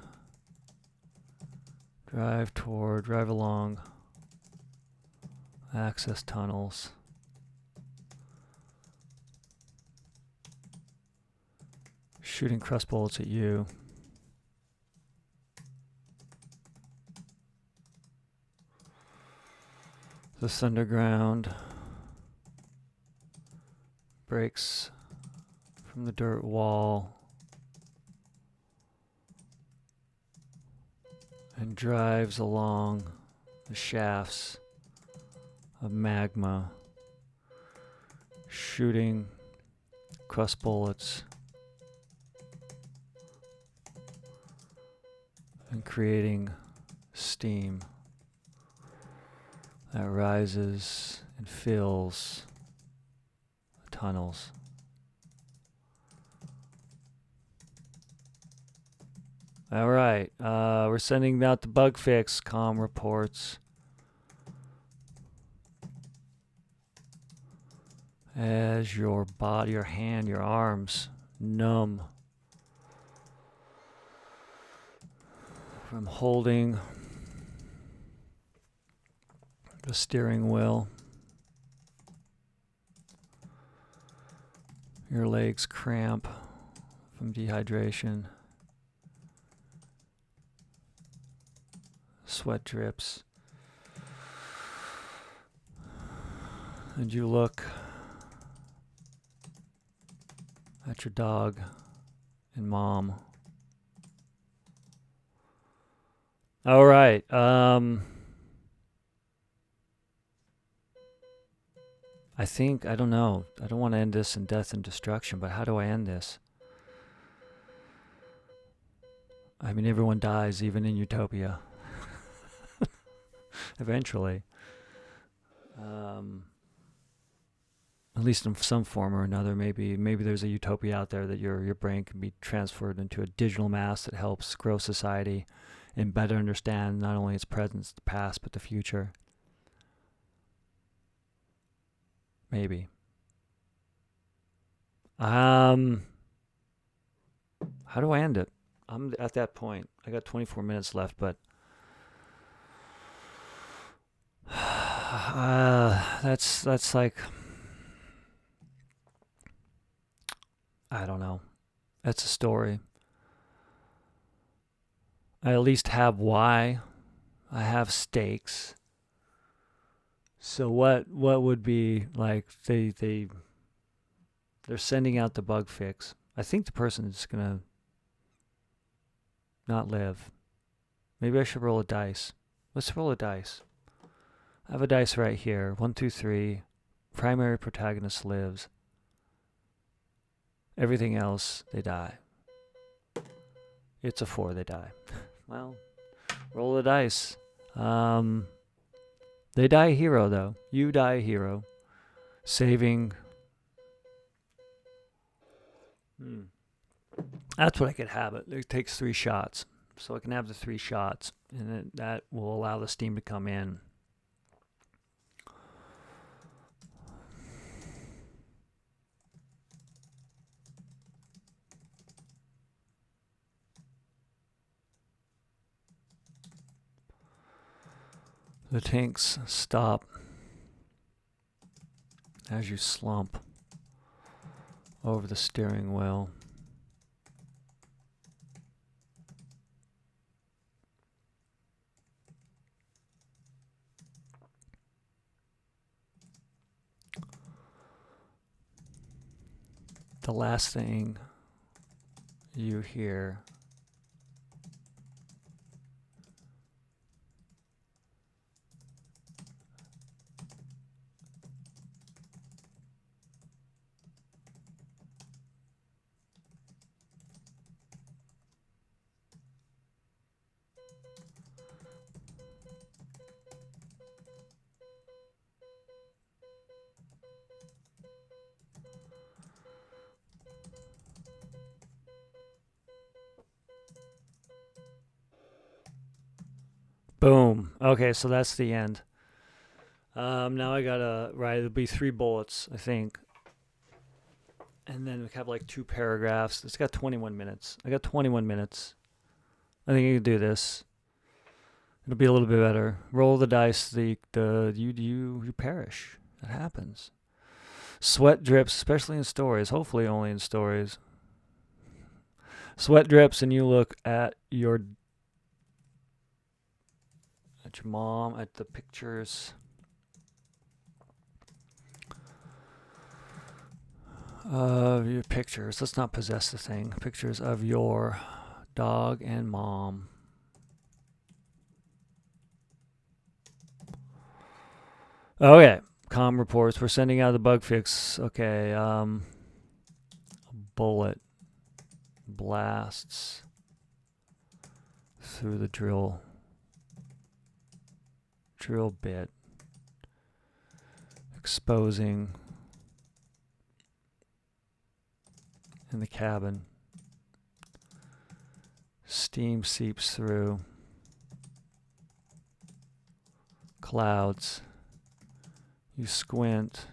Speaker 1: Drive along access tunnels. Shooting crust bullets at you. The Thunderground breaks from the dirt wall and drives along the shafts of magma, shooting crust bullets and creating steam that rises and fills the tunnels. All right, we're sending out the bug fix, comm reports. As your body, your hand, your arms numb from holding the steering wheel. Your legs cramp from dehydration. Sweat drips. And you look at your dog and mom. All right. I don't know. I don't want to end this in death and destruction, but how do I end this? I mean, everyone dies, even in Utopia. Eventually. At least in some form or another. Maybe there's a utopia out there that your brain can be transferred into a digital mass that helps grow society and better understand not only its present, the past, but the future. Maybe. How do I end it? I'm at that point. I got 24 minutes left, but that's like, I don't know. That's a story. I at least have why. I have stakes. So what would be like they're sending out the bug fix. I think the person is gonna not live. Maybe I should roll a dice. Let's roll a dice. I have a dice right here. 1, 2, 3. Primary protagonist lives. Everything else, they die. It's a 4, they die. Well, roll the dice. They die a hero, though. You die a hero. Saving. That's what I could have. It takes 3 shots. So I can have the 3 shots. And that will allow the steam to come in. The tanks stop as you slump over the steering wheel. The last thing you hear boom. Okay, so that's the end. Now I gotta write. It'll be 3 bullets, I think. And then we have like 2 paragraphs. It's got 21 minutes. I got 21 minutes. I think you can do this. It'll be a little bit better. Roll the dice. You perish. It happens. Sweat drips, especially in stories. Hopefully only in stories. Sweat drips, and you look at your mom, at the pictures Of your pictures. Let's not possess the thing. Pictures of your dog and mom. Okay. Com reports. We're sending out the bug fix. Okay. Bullet blasts through the drill bit, exposing in the cabin. Steam seeps through. Clouds. You squint.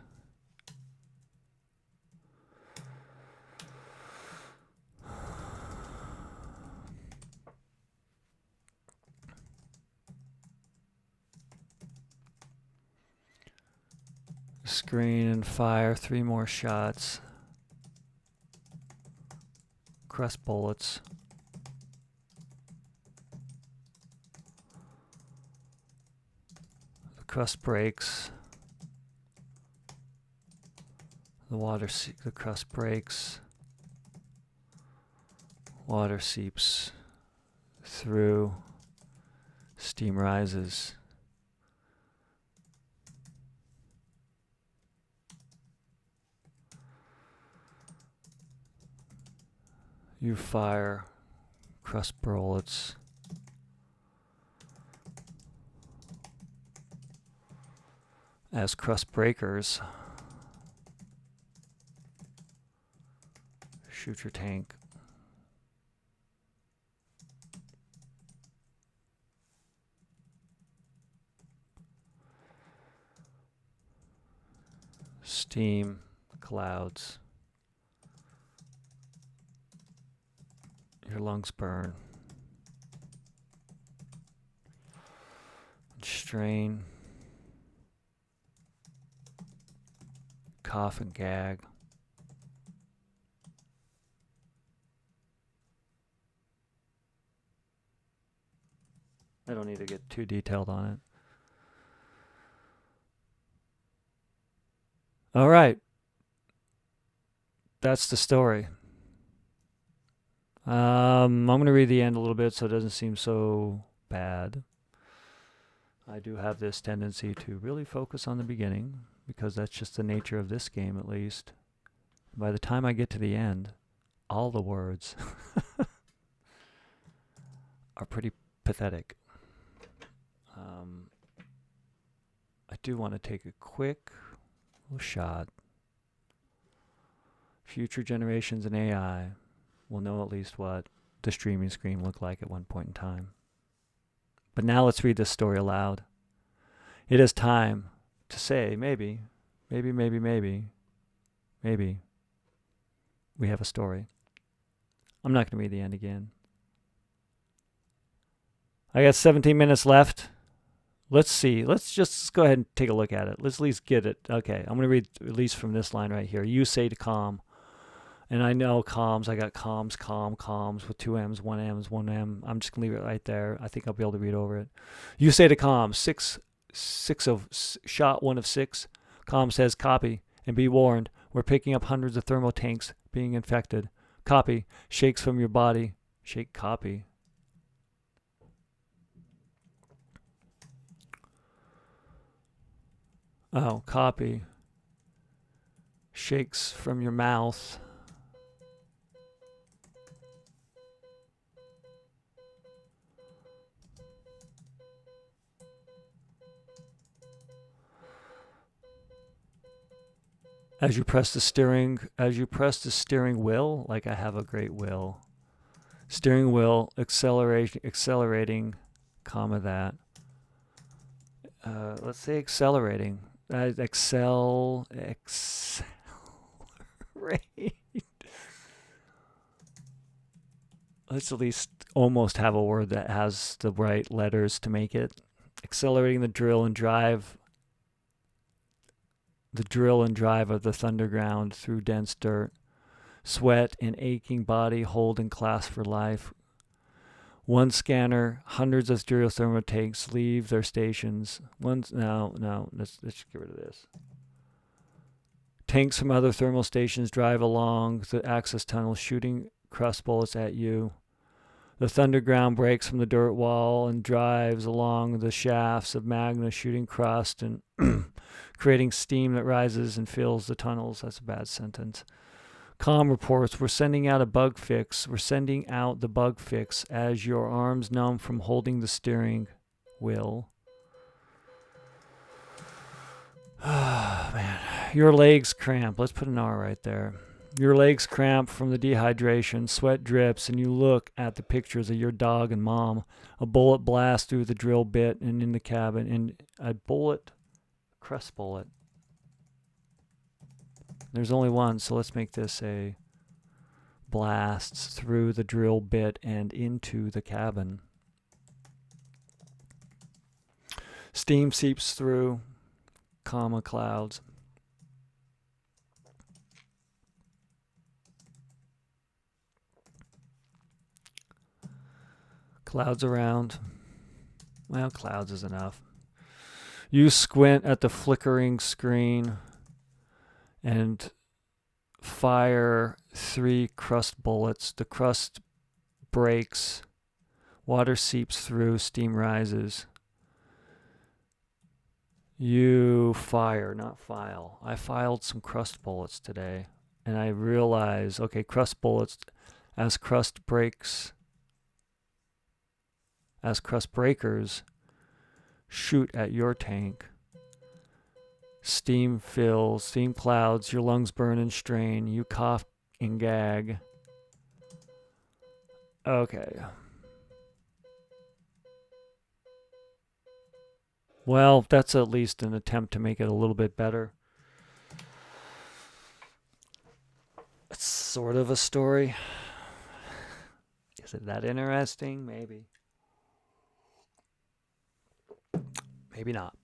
Speaker 1: Screen and fire 3 more shots. Crust bullets. The crust breaks. The crust breaks. Water seeps through. Steam rises. You fire crust bullets. As crust breakers shoot your tank. Steam, clouds. Your lungs burn. Strain. Cough and gag. I don't need to get too detailed on it. All right. That's the story. I'm going to read the end a little bit so it doesn't seem so bad. I do have this tendency to really focus on the beginning because that's just the nature of this game, at least. By the time I get to the end, all the words are pretty pathetic. I do want to take a quick little shot. Future generations in AI will know at least what the streaming screen looked like at one point in time. But now let's read this story aloud. It is time to say maybe we have a story. I'm not going to read the end again. I got 17 minutes left. Let's see. Let's just go ahead and take a look at it. Let's at least get it. Okay, I'm going to read at least from this line right here. You say to calm. And I know comms. I got comms with 2 M's, 1 M's, 1 M. I'm just going to leave it right there. I think I'll be able to read over it. You say to comms, shot 1 of 6. Comm says copy and be warned. We're picking up hundreds of thermo tanks being infected. Copy. Shakes from your body. Shake copy. Oh, copy. Shakes from your mouth. As you press the steering wheel, like I have a great will. Steering wheel accelerating, comma that. Let's say accelerating. Accelerate. Let's at least almost have a word that has the right letters to make it. Accelerating the drill and drive. The drill and drive of the Thunderground through dense dirt. Sweat and aching body hold and clasp for life. One scanner, hundreds of stereothermal tanks leave their stations. Let's get rid of this. Tanks from other thermal stations drive along the access tunnel, shooting crust bullets at you. The Thunderground breaks from the dirt wall and drives along the shafts of magma, shooting crust and creating steam that rises and fills the tunnels. That's a bad sentence. Comm reports, we're sending out a bug fix. We're sending out the bug fix as your arms numb from holding the steering wheel. Oh, man. Your legs cramp. Let's put an R right there. Your legs cramp from the dehydration. Sweat drips, and you look at the pictures of your dog and mom. A bullet blasts through the drill bit and in the cabin. And a bullet, crust bullet. There's only one, so let's make this a blasts through the drill bit and into the cabin. Steam seeps through, comma, clouds. Clouds around. Well, clouds is enough. You squint at the flickering screen and fire 3 crust bullets. The crust breaks. Water seeps through. Steam rises. You fire, not file. I filed some crust bullets today, and I realized, okay, crust bullets, as crust breaks, as crust breakers shoot at your tank. Steam fills, steam clouds, your lungs burn and strain, you cough and gag. Okay. Well, that's at least an attempt to make it a little bit better. It's sort of a story. Is it that interesting? Maybe. Maybe not.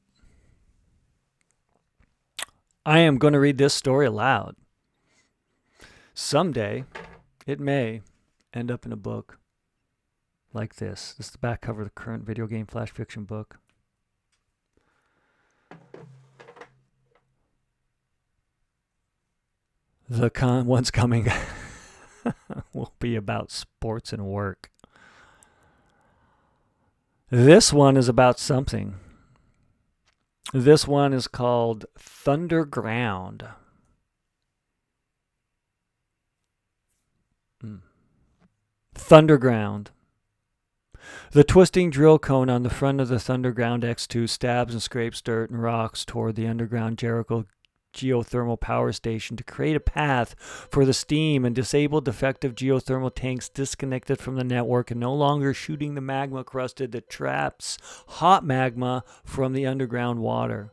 Speaker 1: I am going to read this story aloud. Someday, it may end up in a book like this. This is the back cover of the current video game flash fiction book. The one's coming will be about sports and work. This one is about something. This one is called Thunderground. Thunderground. The twisting drill cone on the front of the Thunderground X2 stabs and scrapes dirt and rocks toward the underground Jericho geothermal power station to create a path for the steam and disable defective geothermal tanks disconnected from the network and no longer shooting the magma crusted that traps hot magma from the underground water.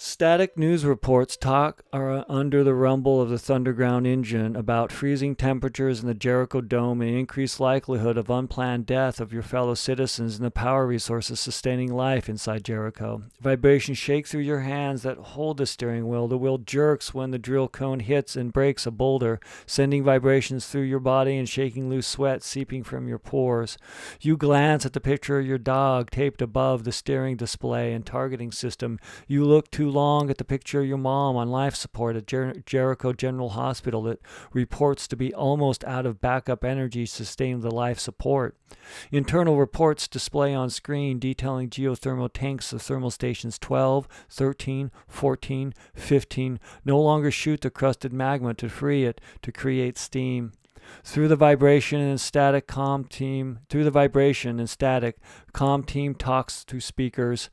Speaker 1: Static news reports talk are under the rumble of the Thunderground engine about freezing temperatures in the Jericho Dome and increased likelihood of unplanned death of your fellow citizens and the power resources sustaining life inside Jericho. Vibrations shake through your hands that hold the steering wheel. The wheel jerks when the drill cone hits and breaks a boulder, sending vibrations through your body and shaking loose sweat seeping from your pores. You glance at the picture of your dog taped above the steering display and targeting system. You look too long at the picture of your mom on life support at Jericho General Hospital that reports to be almost out of backup energy to sustain the life support. Internal reports display on screen detailing geothermal tanks of thermal stations 12, 13, 14, 15 no longer shoot the crusted magma to free it to create steam. Through the vibration and static, comm team talks to speakers.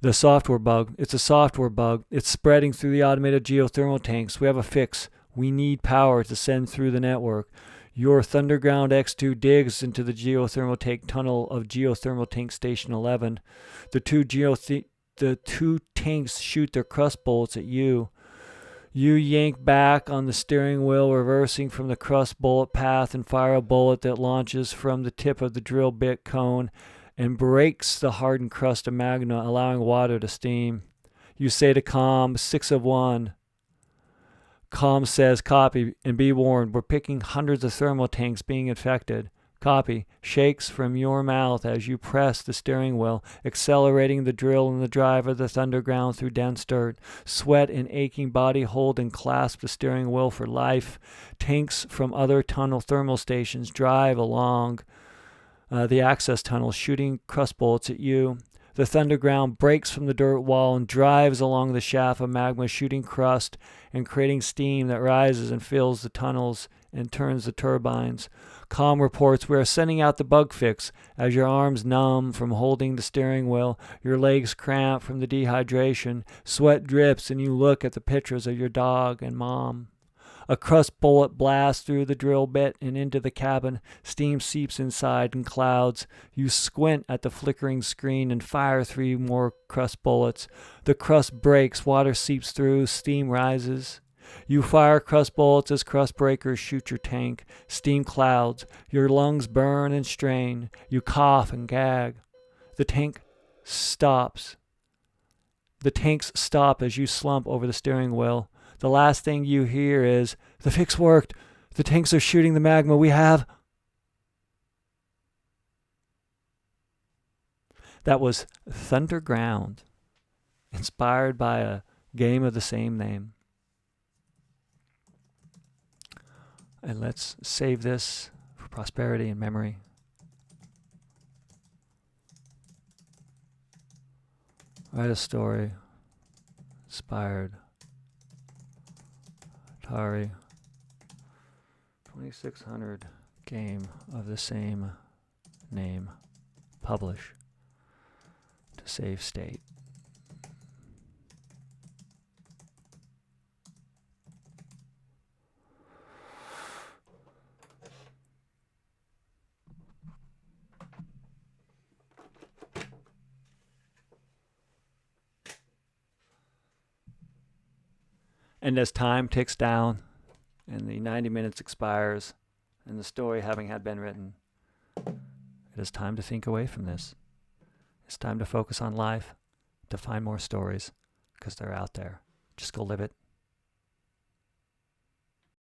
Speaker 1: The software bug. It's a software bug. It's spreading through the automated geothermal tanks. We have a fix. We need power to send through the network. Your Thunderground X2 digs into the geothermal tank tunnel of geothermal tank station 11. The two tanks shoot their crust bullets at you. You yank back on the steering wheel, reversing from the crust bullet path and fire a bullet that launches from the tip of the drill bit cone and breaks the hardened crust of magma, allowing water to steam. You say to comm, 6 of 1. Comm says, copy, and be warned, we're picking hundreds of thermal tanks being infected. copy shakes from your mouth as you press the steering wheel, accelerating the drill and the drive of the Thunderground through dense dirt. Sweat and aching body hold and clasp the steering wheel for life. Tanks from other tunnel thermal stations drive along the access tunnel, shooting crust bullets at you. The Thunderground breaks from the dirt wall and drives along the shaft of magma, shooting crust and creating steam that rises and fills the tunnels and turns the turbines. Com reports, we are sending out the bug fix. As your arms numb from holding the steering wheel, your legs cramp from the dehydration, sweat drips, and you look at the pictures of your dog and mom. A crust bullet blasts through the drill bit and into the cabin. Steam seeps inside in clouds. You squint at the flickering screen and fire 3 more crust bullets. The crust breaks, water seeps through, steam rises. You fire crust bullets as crust breakers shoot your tank. Steam clouds. Your lungs burn and strain. You cough and gag. The tanks stop as you slump over the steering wheel. The last thing you hear is, the fix worked. The tanks are shooting the magma. We have... That was Thunderground, inspired by a game of the same name. And let's save this for prosperity and memory. Write a story inspired Atari 2600 game of the same name. Publish to save state. And as time ticks down and the 90 minutes expires and the story having had been written, it is time to think away from this. It's time to focus on life, to find more stories, because they're out there. Just go live it.